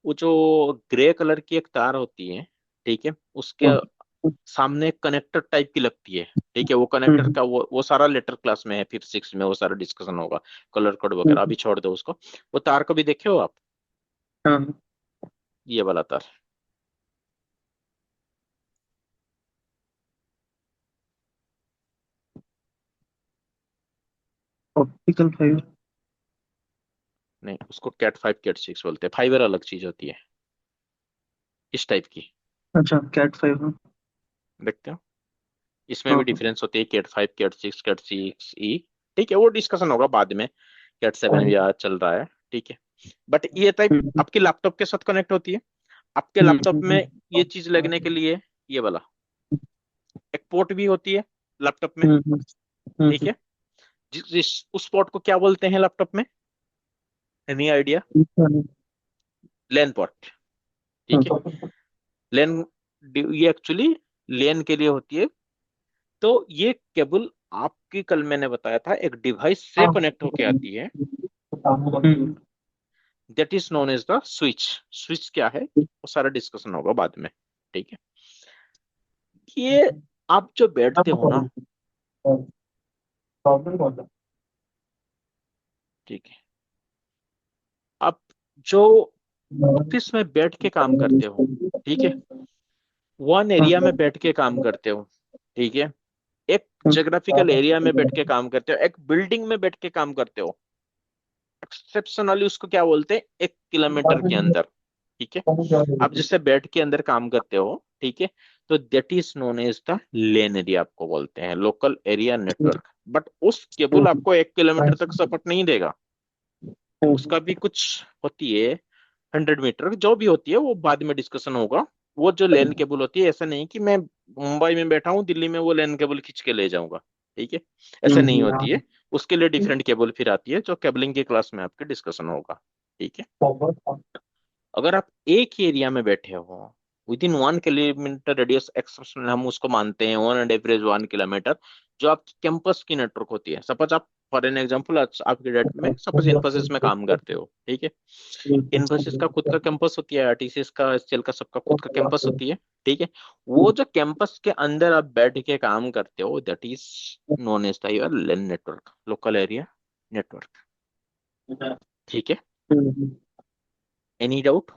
वो जो ग्रे कलर की एक तार होती है, ठीक है, उसके हम्म, सामने एक कनेक्टर टाइप की लगती है। ठीक है, वो कनेक्टर हम्म, का वो सारा लेटर क्लास में है, फिफ्थ सिक्स में वो सारा डिस्कशन होगा, कलर कोड वगैरह, हम्म, अभी छोड़ दो उसको। वो तार कभी देखे हो आप, हाँ। ये वाला तार? Optical fibre. नहीं, उसको Cat 5 Cat 6 बोलते हैं, फाइबर अलग चीज होती है इस टाइप की। अच्छा, कैट फाइबर। देखते हो, इसमें हाँ भी हाँ। डिफरेंस होती है, Cat 5 Cat 6 Cat 6E। ठीक है, वो डिस्कशन होगा बाद में, Cat 7 भी आज चल रहा है। ठीक है। बट ये टाइप हम्म, आपके लैपटॉप के साथ कनेक्ट होती है, आपके हम्म, लैपटॉप में ये चीज लगने के लिए, ये वाला एक पोर्ट भी होती है लैपटॉप में। हम्म, ठीक है। उस पोर्ट को क्या बोलते हैं लैपटॉप में, एनी आइडिया? हम्म, लैन पोर्ट। ठीक है। हाँ, लैन, ये एक्चुअली लैन के लिए होती है। तो ये केबल आपकी, कल मैंने बताया था, एक डिवाइस से कनेक्ट होके आती है, hmm, that is known as the switch. Switch क्या है वो सारा डिस्कशन होगा बाद में। ठीक है। ये आप जो बैठते हो ना, प्रॉब्लम कौन सा? ठीक है, आप जो ऑफिस में बैठ के काम करते हो, ठीक है, वन एरिया में बैठ के काम करते हो, ठीक है, एक जोग्राफिकल एरिया में बैठ के काम करते हो, एक बिल्डिंग में बैठ के काम करते हो, एक्सेप्शनली उसको क्या बोलते हैं, 1 किलोमीटर के अंदर। ठीक है। आप जिससे बेड के अंदर काम करते हो, ठीक है। तो that is known as the LAN area, आपको बोलते हैं लोकल एरिया नेटवर्क। बट उस केबल आपको 1 किलोमीटर तक सपोर्ट नहीं देगा, उसका भी कुछ होती है 100 मीटर, जो भी होती है वो बाद में डिस्कशन होगा। वो जो लैन केबल होती है, ऐसा नहीं कि मैं मुंबई में बैठा हूँ, दिल्ली में वो लैन केबल खींच के ले जाऊंगा, ठीक है, ऐसा नहीं होती है। उसके लिए डिफरेंट केबल फिर आती है, जो केबलिंग की क्लास में आपके डिस्कशन होगा, ठीक है। अगर आप एक ही एरिया में बैठे हो with in 1 kilometre radius, exception हम उसको मानते हैं ऑन एंड एवरेज 1 किलोमीटर, जो आपकी कैंपस की नेटवर्क होती है। सपोज आप, फॉर एन एग्जांपल, आपके डेट में सपोज इन्फोसिस में काम करते हो, ठीक है। इन्फोसिस का खुद का कैंपस होती है, आरटीसीएस का, एचसीएल का, सबका खुद का कैंपस होती है, ठीक है। वो जो कैंपस के अंदर आप बैठ के काम करते हो, that is known as the your LAN network, local area network, ठीक है। Any doubt?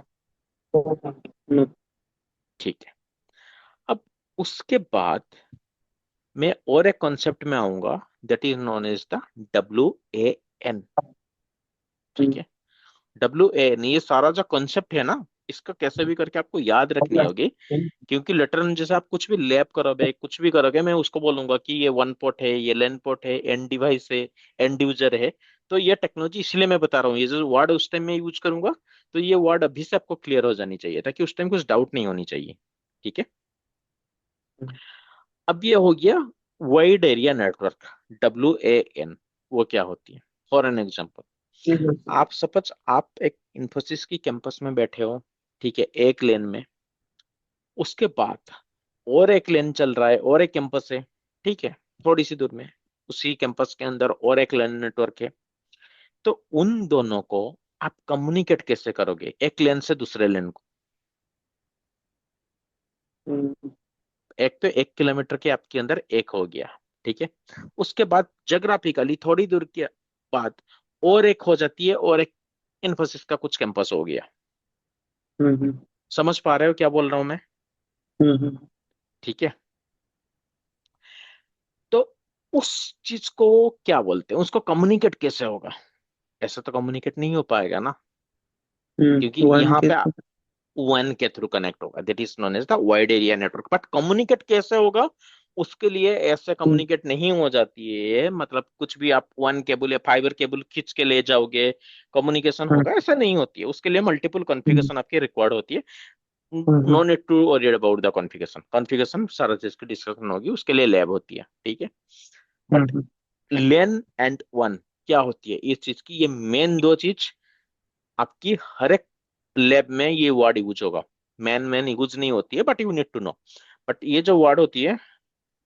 ठीक है। अब उसके बाद मैं और एक कॉन्सेप्ट में आऊंगा, that is known as the WAN, ठीक है। WAN, ये सारा जो कॉन्सेप्ट है ना, इसका कैसे भी करके आपको याद रखनी होगी, क्योंकि लेटर में जैसे आप कुछ भी लैब करोगे, कुछ भी करोगे, मैं उसको बोलूंगा कि ये वन पोर्ट है, ये लेन पोर्ट है, एंड डिवाइस है, एंड यूजर है। तो ये टेक्नोलॉजी इसलिए मैं बता रहा हूँ, ये जो वर्ड उस टाइम में यूज करूंगा, तो ये वर्ड अभी से आपको क्लियर हो जानी चाहिए, ताकि उस टाइम कुछ डाउट नहीं होनी चाहिए, ठीक है। अब ये हो गया वाइड एरिया नेटवर्क, WAN। वो क्या होती है? फॉर एन एग्जाम्पल, आप सपोज आप एक इंफोसिस की कैंपस में बैठे हो, ठीक है, एक लेन में। उसके बाद और एक लेन चल रहा है, और एक कैंपस है, ठीक है, थोड़ी सी दूर में। उसी कैंपस के अंदर और एक लेन नेटवर्क है। तो उन दोनों को आप कम्युनिकेट कैसे करोगे, एक लेन से दूसरे लेन को? एक तो 1 किलोमीटर के आपके अंदर एक हो गया, ठीक है। उसके बाद जोग्राफिकली थोड़ी दूर के बाद और एक हो जाती है, और एक इन्फोसिस का कुछ कैंपस हो गया। समझ पा रहे हो क्या बोल रहा हूं मैं? ठीक है। तो उस चीज को क्या बोलते हैं, उसको कम्युनिकेट कैसे होगा? ऐसा तो कम्युनिकेट नहीं हो पाएगा ना, क्योंकि वन यहाँ के। पे वन के थ्रू कनेक्ट होगा, that is known as the wide area network. But communicate कैसे होगा? उसके लिए ऐसे कम्युनिकेट नहीं हो जाती है, मतलब कुछ भी आप वन केबल या फाइबर केबल खींच के ले जाओगे, कम्युनिकेशन होगा, ऐसा नहीं होती है। उसके लिए मल्टीपल कॉन्फ़िगरेशन आपकी रिक्वायर्ड होती है। No need to worry about the configuration, configuration सारा चीज की डिस्कशन होगी, उसके लिए लैब होती है, ठीक है। बट लेन एंड वन क्या होती है इस चीज की, ये मेन दो चीज आपकी हर एक लैब में ये वर्ड यूज होगा। मैन मैन यूज नहीं होती है, but you need to know. But ये जो वर्ड होती है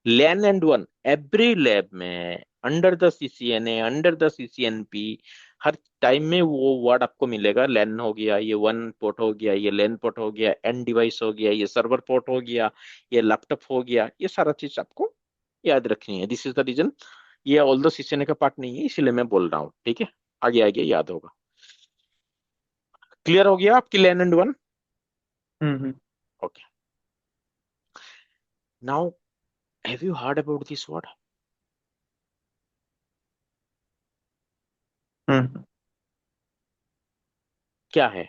लैन एंड वन, एवरी लैब में under the CCNA, under the CCNP, हर टाइम में वो वर्ड आपको मिलेगा। लैन हो गया, ये वन पोर्ट हो गया, ये लैन पोर्ट हो गया, एंड डिवाइस हो गया, ये सर्वर पोर्ट हो गया, ये लैपटॉप हो गया, ये सारा चीज आपको याद रखनी है। This is the reason. ये ऑल द CCNA का पार्ट नहीं है, इसीलिए मैं बोल रहा हूँ, ठीक है। आगे आगे याद होगा। क्लियर हो गया आपकी लैन एंड वन? Okay. Now, have you heard about this word? क्या है?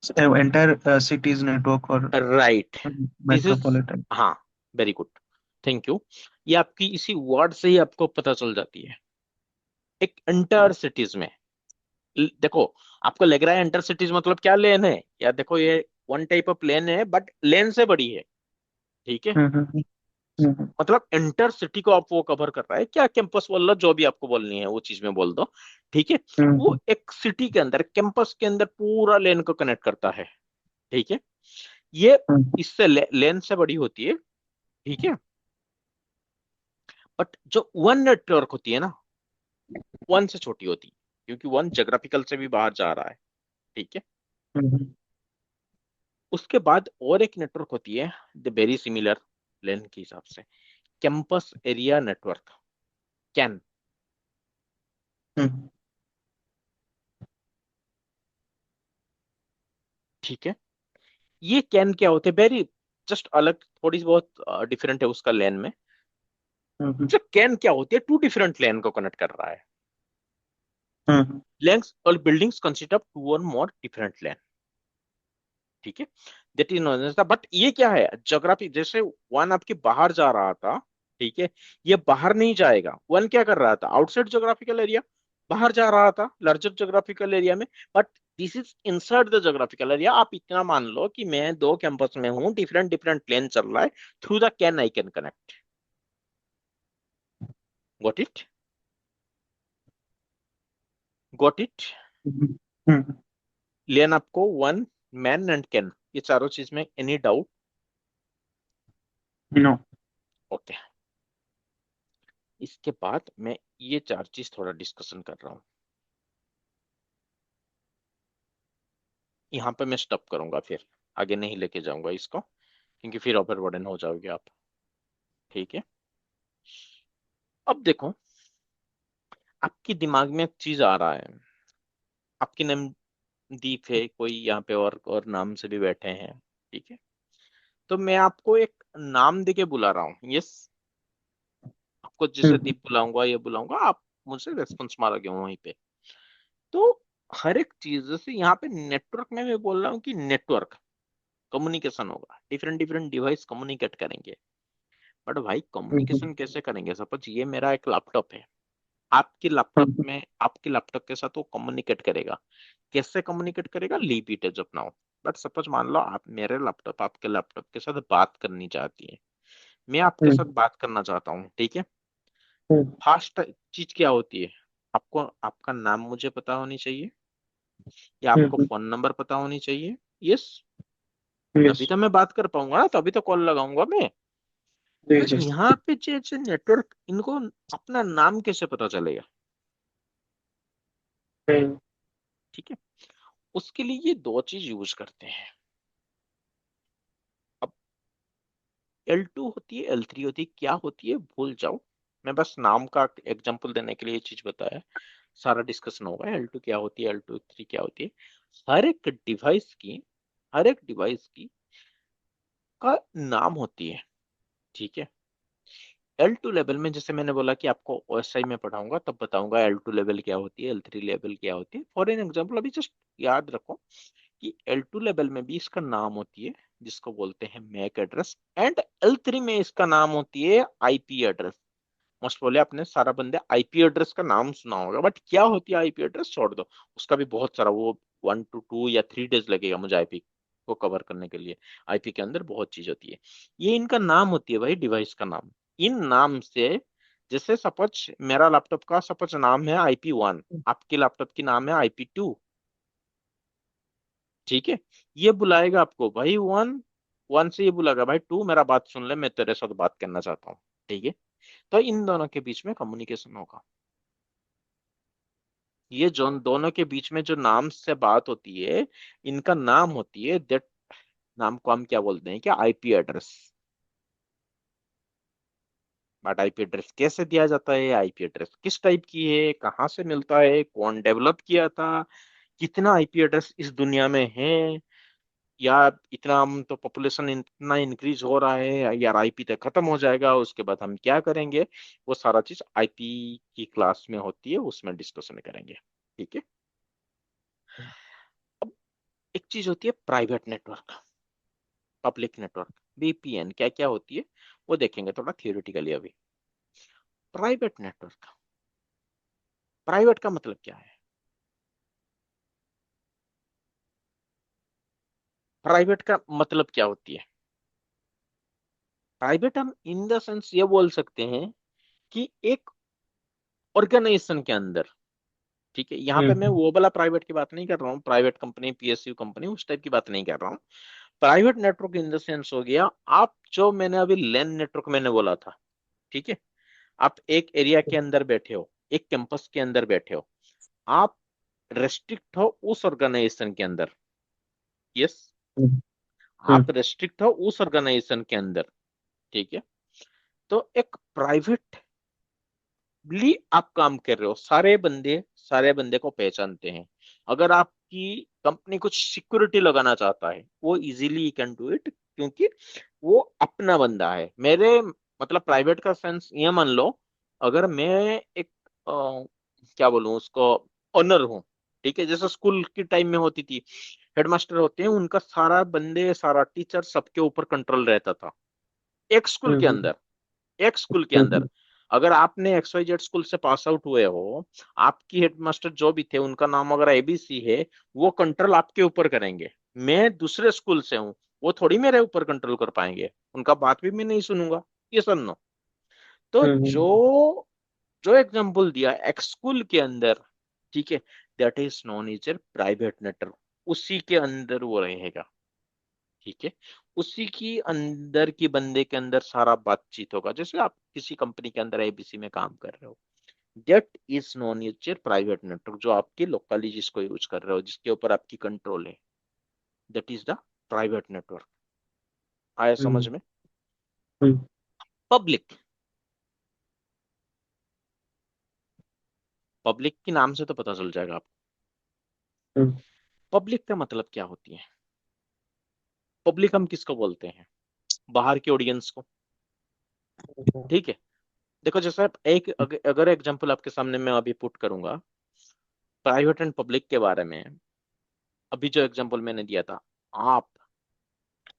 एंटायर सिटीज नेटवर्क और राइट। This is, metropolitan. हाँ, वेरी गुड, थैंक यू। ये आपकी इसी वर्ड से ही आपको पता चल जाती है। एक इंटर सिटीज में, देखो, आपको लग रहा है इंटर सिटीज मतलब क्या, लेन है? या देखो, ये वन टाइप ऑफ लेन है, बट लेन से बड़ी है, ठीक है। मतलब इंटर सिटी को आप वो कवर कर रहा है, क्या कैंपस बोल लो, जो भी आपको बोलनी है वो चीज में बोल दो, ठीक है। वो एक सिटी के अंदर, कैंपस के अंदर पूरा लेन को कनेक्ट करता है, ठीक है। ये इससे लेन से बड़ी होती है, ठीक है। बट जो वन नेटवर्क होती है ना, वन से छोटी होती है, क्योंकि वन जोग्राफिकल से भी बाहर जा रहा है, ठीक है। उसके बाद और एक नेटवर्क होती है, द वेरी सिमिलर लेन के हिसाब से, कैंपस एरिया नेटवर्क, कैन, ठीक है। ये कैन क्या होते हैं, वेरी जस्ट अलग, थोड़ी बहुत डिफरेंट है उसका लेन में। जो कैन क्या होती है, टू डिफरेंट लेन को कनेक्ट कर रहा है। लेन्स और बिल्डिंग्स कंसिस्ट ऑफ टू और मोर डिफरेंट लेन, ठीक है, that is known as the, but ये क्या है, ज्योग्राफी, जैसे वन आपके बाहर जा रहा था, ठीक है, ये बाहर नहीं जाएगा, वन क्या कर रहा था, आउटसाइड ज्योग्राफिकल एरिया, बाहर जा रहा था लार्जर ज्योग्राफिकल एरिया में, but this is inside the geographical area. आप इतना मान लो कि मैं दो कैंपस में हूँ, डिफरेंट डिफरेंट प्लेन चल रहा है, through the can I can connect. Got it? Got it? Hmm. Hmm. LAN आपको वन, मैन एंड कैन, ये चारों चीज में एनी डाउट? नो। ओके, इसके बाद मैं ये चार चीज थोड़ा डिस्कशन कर रहा हूँ, यहाँ पे मैं स्टॉप करूंगा, फिर आगे नहीं लेके जाऊंगा इसको, क्योंकि फिर ओवरबर्डन हो जाओगे आप। ठीक है, अब देखो, आपके दिमाग में एक चीज आ रहा है, आपकी नाम दीप है, कोई यहाँ पे और नाम से भी बैठे हैं, ठीक है, तो मैं आपको एक नाम देके बुला रहा हूँ, यस, आपको जैसे हम्म। दीप बुलाऊंगा, ये बुलाऊंगा, आप मुझसे रेस्पॉन्स मारोगे वहीं पे। तो हर एक चीज, जैसे यहाँ पे नेटवर्क में मैं बोल रहा हूँ कि नेटवर्क कम्युनिकेशन होगा, डिफरेंट डिफरेंट डिवाइस कम्युनिकेट करेंगे, बट भाई हम्म। कम्युनिकेशन कैसे करेंगे? सपोज ये मेरा एक लैपटॉप है, आपके लैपटॉप हम्म। में, आपके लैपटॉप के साथ वो कम्युनिकेट करेगा, कैसे कम्युनिकेट करेगा? Leave it as of now. But suppose मान लो आप, मेरे लैपटॉप आपके लैपटॉप के साथ बात करनी चाहती है, मैं आपके साथ हम्म। बात करना चाहता हूँ, ठीक है, हम्म। फास्ट चीज क्या होती है? आपको आपका नाम मुझे पता होनी चाहिए, या आपको हम्म। फोन नंबर पता होनी चाहिए, यस, यस। तभी तो मैं बात कर पाऊंगा ना, तभी तो कॉल लगाऊंगा मैं। जी तो जी। यहाँ पे जैसे नेटवर्क, इनको अपना नाम कैसे पता चलेगा? हम्म। ठीक है, उसके लिए ये दो चीज यूज करते हैं। अब L2 होती है, L3 होती है, क्या होती है भूल जाओ, मैं बस नाम का एग्जांपल देने के लिए ये चीज बताया, सारा डिस्कशन होगा, L2 क्या होती है, L2 3 क्या होती है। हर एक डिवाइस की, हर एक डिवाइस की का नाम होती है, ठीक है। L2 लेवल में, जैसे मैंने बोला कि आपको OSI में पढ़ाऊंगा तब बताऊंगा L2 लेवल क्या होती है, L3 लेवल क्या होती है, फॉर एन एग्जांपल अभी जस्ट याद रखो कि L2 लेवल में भी इसका नाम होती है, जिसको बोलते हैं मैक एड्रेस, एंड L3 में इसका नाम होती है आईपी एड्रेस। मोस्ट प्रोबेबली आपने सारा बंदे आईपी एड्रेस का नाम सुना होगा, बट क्या होती है आईपी एड्रेस छोड़ दो, उसका भी बहुत सारा, वो 1 to 2 या 3 डेज लगेगा मुझे आईपी को कवर करने के लिए। आईपी के अंदर बहुत चीज होती है, ये इनका नाम होती है भाई, डिवाइस का नाम। इन नाम से, जैसे सपोज मेरा लैपटॉप का सपोज नाम है IP1, आपके लैपटॉप की नाम है IP2, ठीक है, ये बुलाएगा आपको भाई वन, वन से ये बुलाएगा भाई टू, मेरा बात सुन ले, मैं तेरे साथ बात करना चाहता हूँ, ठीक है। तो इन दोनों के बीच में कम्युनिकेशन होगा, ये जो दोनों के बीच में जो नाम से बात होती है, इनका नाम होती है, दैट नाम को हम क्या बोलते हैं, क्या, IP address. But IP address कैसे दिया जाता है, आईपी एड्रेस किस टाइप की है, कहाँ से मिलता है, कौन डेवलप किया था, कितना आईपी एड्रेस इस दुनिया में है, या इतना हम तो पॉपुलेशन इतना इंक्रीज हो रहा है, यार आईपी तक खत्म हो जाएगा, उसके बाद हम क्या करेंगे, वो सारा चीज आईपी की क्लास में होती है, उसमें डिस्कशन करेंगे, ठीक है। अब एक चीज होती है private network, public network, VPN क्या क्या होती है, वो देखेंगे थोड़ा थियोरिटिकली अभी। प्राइवेट नेटवर्क, प्राइवेट का मतलब क्या है? प्राइवेट का मतलब क्या होती है? प्राइवेट हम इन द सेंस ये बोल सकते हैं कि एक ऑर्गेनाइजेशन के अंदर, ठीक है, यहाँ पे मैं हम्म। वो वाला प्राइवेट की बात नहीं कर रहा हूँ, प्राइवेट कंपनी, PSU कंपनी, उस टाइप की बात नहीं कर रहा हूँ। Private network in the sense हो गया, आप जो मैंने अभी लैन नेटवर्क मैंने बोला था, ठीक है, आप एक एरिया के अंदर बैठे हो, एक कैंपस के अंदर बैठे हो, आप रेस्ट्रिक्ट हो उस ऑर्गेनाइजेशन के अंदर, यस, हम्म। आप रेस्ट्रिक्ट हो उस ऑर्गेनाइजेशन के अंदर, ठीक है। तो एक प्राइवेट भी आप काम कर रहे हो, सारे बंदे को पहचानते हैं। अगर आपकी कंपनी कुछ सिक्योरिटी लगाना चाहता है, वो इजीली कैन डू इट, क्योंकि वो अपना बंदा है मेरे, मतलब प्राइवेट का सेंस ये मान लो, अगर मैं एक क्या बोलूं उसको, ओनर हूँ, ठीक है, जैसे स्कूल की टाइम में होती थी, हेडमास्टर होते हैं, उनका सारा बंदे, सारा टीचर, सबके ऊपर कंट्रोल रहता था एक स्कूल के हम्म अंदर। एक स्कूल के अंदर हम्म अगर आपने XYZ स्कूल से पास आउट हुए हो, आपकी हेडमास्टर जो भी थे उनका नाम अगर ABC है, वो कंट्रोल आपके ऊपर करेंगे। मैं दूसरे स्कूल से हूँ, वो थोड़ी मेरे ऊपर कंट्रोल कर पाएंगे, उनका बात भी मैं नहीं सुनूंगा। ये सुनो। तो हम्म जो जो एग्जाम्पल दिया एक स्कूल के अंदर, ठीक है, that is non is a private network. उसी के अंदर वो रहेगा, ठीक है। उसी की अंदर की बंदे के अंदर सारा बातचीत होगा। जैसे आप किसी कंपनी के अंदर ABC में काम कर रहे हो, that is non is a private network, जो आपकी लोकली जिसको यूज कर रहे हो, जिसके ऊपर आपकी कंट्रोल है, that is the private network. आया समझ हम्म में? हम्म पब्लिक, पब्लिक के नाम से तो पता चल जाएगा आपको। हम्म पब्लिक का मतलब क्या होती है? पब्लिक हम किसको बोलते हैं? बाहर की ऑडियंस को, ठीक है। देखो जैसे आप एक अगर एग्जांपल आपके सामने मैं अभी पुट करूंगा प्राइवेट एंड पब्लिक के बारे में, अभी जो एग्जांपल मैंने दिया था, आप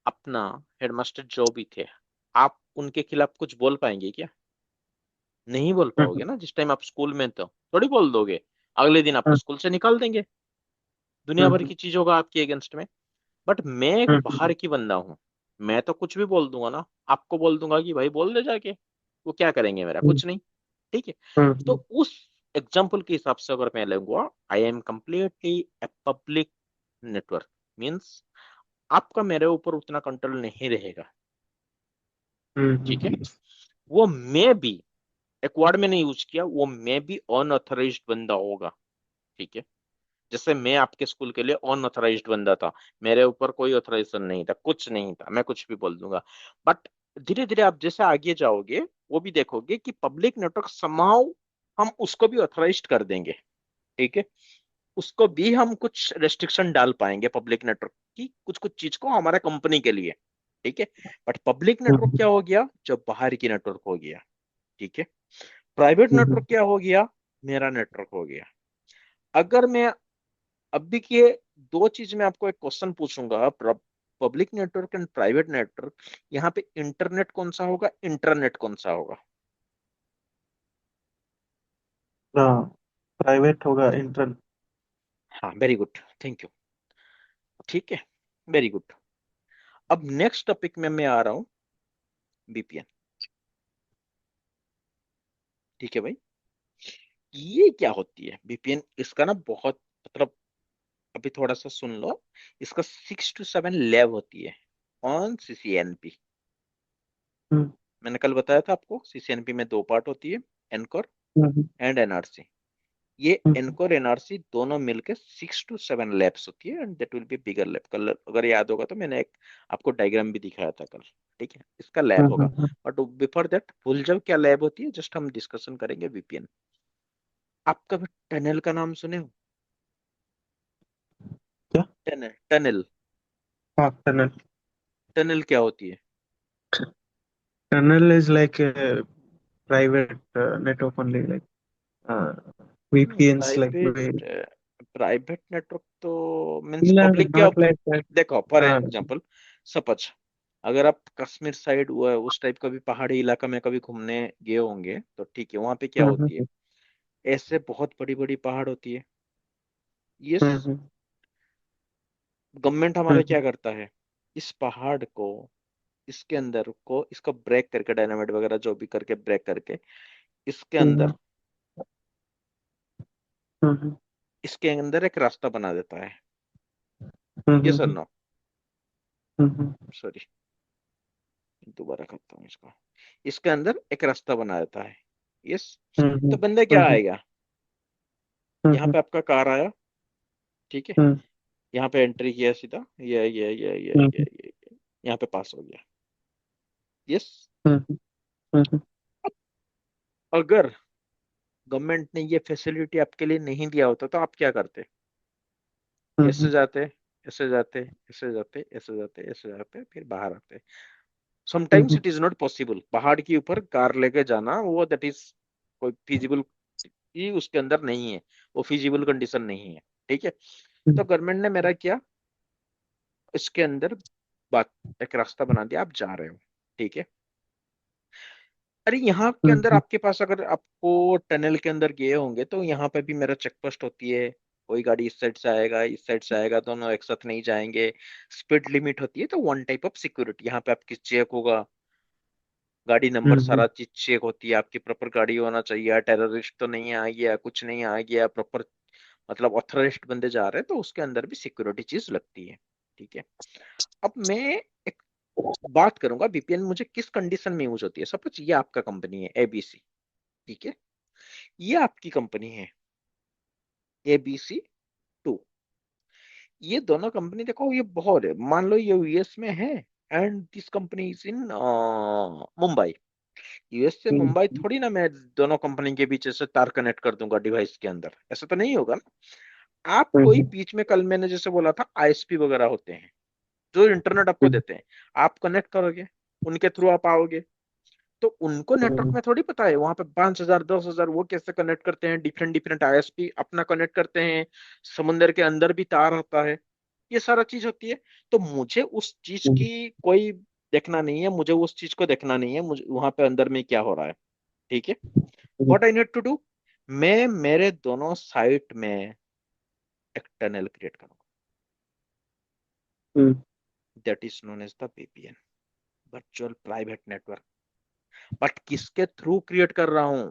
अपना हेडमास्टर जो भी थे, आप उनके खिलाफ कुछ बोल पाएंगे क्या? नहीं बोल हम्म पाओगे ना। जिस टाइम आप स्कूल में तो थोड़ी बोल दोगे, अगले दिन आपको स्कूल से निकाल देंगे, दुनिया भर हम्म की चीज होगा आपके अगेंस्ट में। बट मैं एक हम्म बाहर की बंदा हूँ, मैं तो कुछ भी बोल दूंगा ना, आपको बोल दूंगा कि भाई बोल दे जाके, वो क्या करेंगे मेरा? हम्म कुछ नहीं, ठीक है। तो हम्म उस एग्जाम्पल के हिसाब से अगर मैं लूंगा, I am completely a public network, means आपका मेरे ऊपर उतना कंट्रोल नहीं रहेगा, ठीक है। हम्म वो मे भी, एक वर्ड मैंने यूज किया, वो मे भी अनऑथराइज्ड बंदा होगा, ठीक है। जैसे मैं आपके स्कूल के लिए अनऑथराइज्ड बंदा था, मेरे ऊपर कोई ऑथराइजेशन नहीं था, कुछ नहीं था, मैं कुछ भी बोल दूंगा। बट धीरे धीरे आप जैसे आगे जाओगे, वो भी देखोगे कि पब्लिक नेटवर्क समाउ हम उसको भी ऑथराइज्ड कर देंगे, ठीक है। उसको भी हम कुछ रेस्ट्रिक्शन डाल पाएंगे पब्लिक नेटवर्क की, कुछ कुछ चीज को हमारे कंपनी के लिए, ठीक है। बट पब्लिक नेटवर्क हम्म क्या हो गया? जब बाहर की नेटवर्क हो गया, ठीक है। प्राइवेट हम्म नेटवर्क क्या हो गया? मेरा नेटवर्क हो गया। अगर मैं अभी के दो चीज में आपको एक क्वेश्चन पूछूंगा, public network and private network, यहाँ पे इंटरनेट कौन सा होगा, इंटरनेट कौन सा होगा? हाँ, प्राइवेट होगा इंटर। हाँ, वेरी गुड, थैंक यू, ठीक है, वेरी गुड। अब नेक्स्ट टॉपिक में मैं आ रहा हूँ, VPN, ठीक है भाई। ये क्या होती है VPN? इसका ना बहुत मतलब, अभी थोड़ा सा सुन लो। इसका 6 to 7 लैब होती है ऑन CCNP। हम्म मैंने कल बताया था आपको, CCNP में दो पार्ट होती है, एनकोर हम्म एंड NRC। ये हम्म एनकोर NRC दोनों मिलकर 6 to 7 लैब्स होती है, and that will be bigger lab. कल अगर याद होगा तो मैंने एक आपको डायग्राम भी दिखाया था कल, ठीक है, इसका लैब होगा। हम्म। बट बिफोर दैट भूल जाओ क्या लैब होती है, जस्ट हम डिस्कशन करेंगे VPN। आप कभी टनल का नाम सुने हो? क्या? टनल, टनल, हाँ, टनल। टनल क्या होती है? Tunnel is like private network only, like uh, VPNs like private, way. Private network तो मीन्स पब्लिक क्या? Not like that. देखो फॉर uh, एग्जांपल, सपोज अगर आप कश्मीर साइड उस टाइप का भी पहाड़ी इलाका में कभी घूमने गए होंगे, तो ठीक है, वहां पे क्या होती है, हम्म ऐसे बहुत बड़ी बड़ी पहाड़ होती है। यस। हम्म गवर्नमेंट हमारा हम्म क्या करता है, इस पहाड़ को, इसके अंदर को, इसको ब्रेक करके, डायनामाइट वगैरह जो भी करके ब्रेक करके, इसके हम्म अंदर, हम्म इसके अंदर एक रास्ता बना देता है। यस और हम्म नो? हम्म सॉरी, दोबारा करता हूँ इसको। इसके अंदर एक रास्ता बना देता है। यस। तो बंदा क्या हम्म आएगा, यहाँ हम्म पे आपका कार आया, ठीक है, हम्म यहाँ पे एंट्री किया सीधा, हम्म ये यहाँ पे पास हो गया। यस। हम्म हम्म अगर गवर्नमेंट ने ये फैसिलिटी आपके लिए नहीं दिया होता तो आप क्या करते? ऐसे हम्म जाते, ऐसे जाते, ऐसे जाते, ऐसे जाते, ऐसे जाते, फिर बाहर आते। Sometimes hmm it is not possible पहाड़ के ऊपर कार लेके जाना, वो दैट इज कोई फिजिबल ही उसके अंदर नहीं है, वो फिजिबल कंडीशन नहीं है, ठीक है। तो गवर्नमेंट ने मेरा किया, इसके अंदर बात, एक रास्ता बना दिया, आप जा रहे हो, ठीक है। अरे यहाँ के अंदर हम्म, आपके पास, अगर आपको टनल के अंदर गए होंगे तो यहाँ पे भी मेरा चेक पोस्ट होती है। कोई गाड़ी इस साइड से आएगा, इस साइड से आएगा, दोनों एक साथ नहीं जाएंगे। स्पीड लिमिट होती है, तो वन टाइप ऑफ सिक्योरिटी यहाँ पे आपकी चेक होगा। गाड़ी नंबर हम्म, सारा चीज चेक होती है, आपकी प्रॉपर गाड़ी होना चाहिए, टेररिस्ट तो नहीं आ गया, कुछ नहीं आ गया, प्रॉपर मतलब ऑथराइज्ड बंदे जा रहे हैं, तो उसके अंदर भी सिक्योरिटी चीज लगती है, ठीक है। अब मैं एक बात करूंगा वीपीएन मुझे किस कंडीशन में यूज होती है। सपोज ये आपका कंपनी है एबीसी, ठीक है। ये आपकी कंपनी है ABC 2। ये दोनों कंपनी देखो, ये बहुत है, मान लो ये यूएस में है, and this company is in Mumbai. US से हम्म, मुंबई थोड़ी ना मैं दोनों कंपनी के बीच से तार कनेक्ट कर दूंगा डिवाइस के अंदर, ऐसा तो नहीं होगा ना। आप कोई हम्म, बीच में, कल मैंने जैसे बोला था आईएसपी वगैरह होते हैं जो इंटरनेट आपको हम्म, देते हैं, आप कनेक्ट करोगे, उनके थ्रू आप आओगे। तो उनको नेटवर्क हम्म, में थोड़ी पता है वहां पे 5,000 10,000 वो कैसे कनेक्ट करते हैं, डिफरेंट डिफरेंट आईएसपी अपना कनेक्ट करते हैं। समुंदर के अंदर भी तार होता है, ये सारा चीज होती है। तो मुझे उस चीज हम्म, की कोई देखना नहीं है, मुझे उस चीज को देखना नहीं है, मुझे वहां पे अंदर में क्या हो रहा है, ठीक है। Hmm, what I need to do, मैं मेरे दोनों साइट में एक टनल क्रिएट करूंगा, hmm, that is known as the VPN, virtual private network. But किसके थ्रू क्रिएट कर रहा हूं,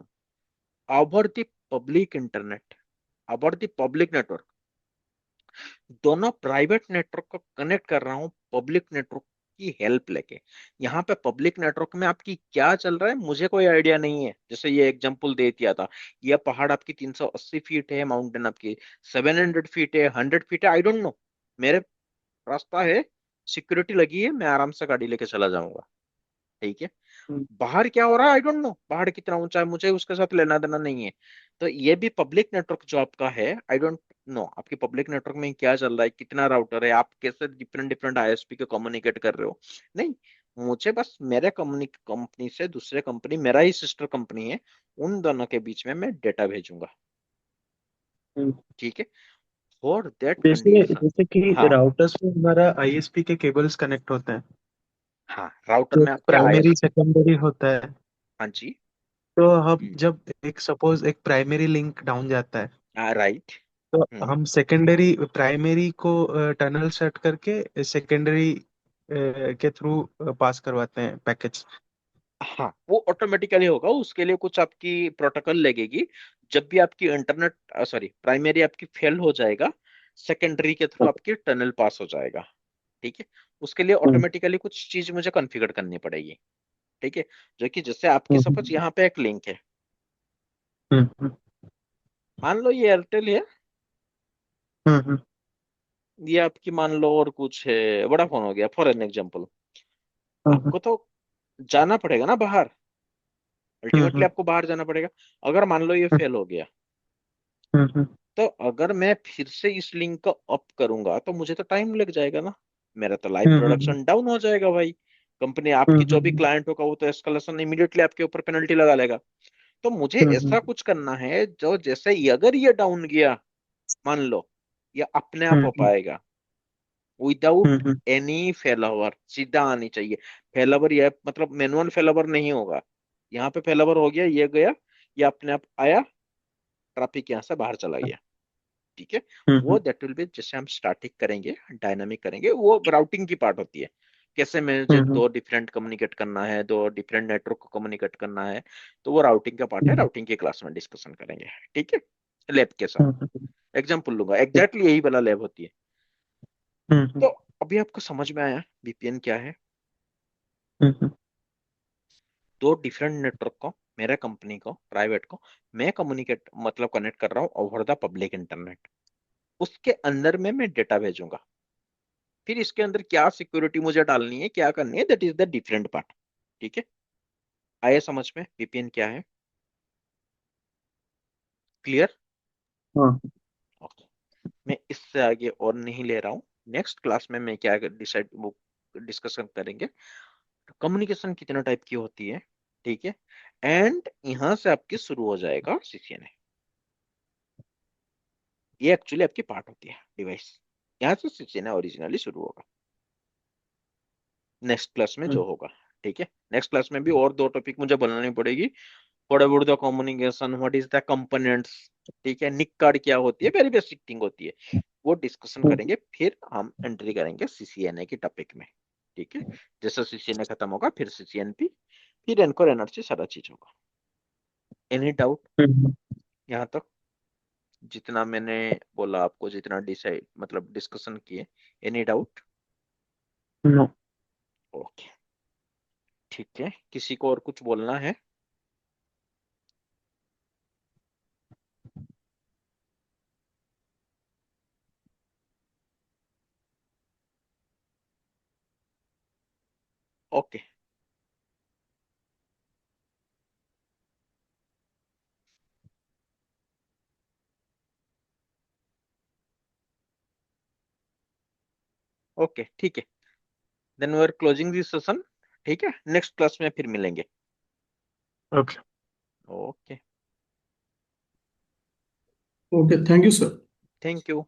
over the public internet, over the public network. दोनों प्राइवेट नेटवर्क को कनेक्ट कर रहा हूं पब्लिक नेटवर्क की हेल्प लेके। यहाँ पे पब्लिक नेटवर्क में आपकी क्या चल रहा है मुझे कोई आइडिया नहीं है। जैसे ये एग्जांपल दे दिया था, ये पहाड़ आपकी 380 फीट है, माउंटेन आपकी 700 फीट है, 100 फीट है, आई डोंट नो। मेरे रास्ता है, सिक्योरिटी लगी है, मैं आराम से गाड़ी लेके चला जाऊंगा, ठीक है। हम्म, बाहर क्या हो रहा है आई डोंट नो, पहाड़ कितना ऊंचा है मुझे उसके साथ लेना देना नहीं है। तो ये भी पब्लिक नेटवर्क जो आपका है, आई डोंट नो आपकी पब्लिक नेटवर्क में क्या चल रहा है, कितना राउटर है, आप कैसे डिफरेंट डिफरेंट आईएसपी को कम्युनिकेट कर रहे हो, नहीं। मुझे बस मेरे कंपनी से दूसरे कंपनी, मेरा ही सिस्टर कंपनी है, उन दोनों के बीच में मैं डेटा भेजूंगा, हम्म। ठीक है। फॉर दैट जैसे कंडीशन, जैसे कि हाँ राउटर्स में हमारा आईएसपी के केबल्स कनेक्ट होते हैं। हाँ, राउटर तो में आपके प्राइमरी आईएसपी, सेकेंडरी होता है। हाँ जी, तो हम जब एक सपोज एक प्राइमरी लिंक डाउन जाता है, राइट, तो हम सेकेंडरी प्राइमरी को टनल सेट करके सेकेंडरी के थ्रू पास करवाते हैं पैकेज। हाँ वो ऑटोमेटिकली होगा, उसके लिए कुछ आपकी प्रोटोकॉल लगेगी। जब भी आपकी इंटरनेट, सॉरी प्राइमरी आपकी फेल हो जाएगा, सेकेंडरी के थ्रू आपकी टनल पास हो जाएगा, ठीक है। उसके लिए हम्म, ऑटोमेटिकली कुछ चीज मुझे कॉन्फ़िगर करनी पड़ेगी, ठीक है। जो कि जैसे आपकी सपोज हम्म, यहाँ पे एक लिंक है, हम्म, मान लो ये एयरटेल है, हम्म, हम्म, ये आपकी मान लो और कुछ है, वोडाफोन हो गया फॉर एन एग्जांपल। हम्म, आपको तो जाना पड़ेगा ना बाहर, अल्टीमेटली हम्म, आपको बाहर जाना पड़ेगा। अगर मान लो ये हम्म, फेल हो गया, हम्म, तो अगर मैं फिर से इस लिंक को अप करूंगा तो मुझे तो टाइम लग जाएगा ना, मेरा तो लाइव हम्म, प्रोडक्शन डाउन हो जाएगा भाई। कंपनी आपकी जो भी हम्म, क्लाइंट होगा वो तो एस्केलेशन इमीडिएटली आपके ऊपर पेनल्टी लगा लेगा। तो मुझे हम्म, ऐसा कुछ करना है जो जैसे ही अगर ये डाउन गया, मान लो ये अपने आप हम्म, हो पाएगा, विदाउट हम्म, एनी फेलओवर, सीधा आनी चाहिए। फेलओवर ये मतलब मैनुअल फेलओवर नहीं होगा, यहाँ पे फेलओवर हो गया, ये गया, ये अपने आप आया, ट्रैफिक यहाँ से बाहर चला गया, ठीक है। वो हम्म, दैट विल बी, जैसे हम स्टैटिक करेंगे डायनामिक करेंगे, वो राउटिंग की पार्ट होती है। कैसे मुझे हम्म, दो डिफरेंट कम्युनिकेट करना है, दो डिफरेंट नेटवर्क को कम्युनिकेट करना है, तो वो राउटिंग का पार्ट है, राउटिंग की क्लास में डिस्कशन करेंगे, ठीक है। लैब के साथ हम्म, एग्जाम्पल लूंगा, एग्जैक्टली यही वाला लैब होती है। हम्म, तो अभी आपको समझ में आया वीपीएन क्या है। हम्म, दो डिफरेंट नेटवर्क को, मेरे कंपनी को, प्राइवेट को, मैं कम्युनिकेट मतलब कनेक्ट कर रहा हूँ ओवर द पब्लिक इंटरनेट। उसके अंदर में मैं डेटा भेजूंगा, फिर इसके अंदर क्या सिक्योरिटी मुझे डालनी है, क्या करनी है, that is the different part, ठीक है। आया समझ में वीपीएन क्या है, क्लियर। हाँ, ओके, मैं इससे आगे और नहीं ले रहा हूँ। नेक्स्ट क्लास में मैं क्या डिसाइड वो डिस्कशन करेंगे, कम्युनिकेशन कितना टाइप की होती है, ठीक है। एंड यहाँ से आपकी शुरू हो जाएगा सीसीएनए, ये एक्चुअली आपकी पार्ट होती है डिवाइस, यहाँ से सीसीएनए ओरिजिनली शुरू होगा। नेक्स्ट क्लास में जो होगा। ठीक है, नेक्स्ट क्लास में भी और दो टॉपिक मुझे बनानी पड़ेगी। What about the communication, what is the components, ठीक है, निक कार्ड क्या होती है, वेरी बेसिक थिंग होती है, वो डिस्कशन करेंगे। फिर हम एंट्री करेंगे सीसीएनए की टॉपिक में। ठीक है, जैसे सीसीएनए खत्म होगा फिर सीसीएनपी, फिर एनकोर एनर्जी, सारा चीज होगा। एनी डाउट यहाँ तक, जितना मैंने बोला आपको, जितना डिसाइड मतलब डिस्कशन किए? Any doubt? नो। ओके, ठीक है, किसी को और कुछ बोलना है? ओके, ओके, ठीक है, then we are closing this session. ठीक है, नेक्स्ट क्लास में फिर मिलेंगे। Okay. Okay, okay, thank you sir. Thank you.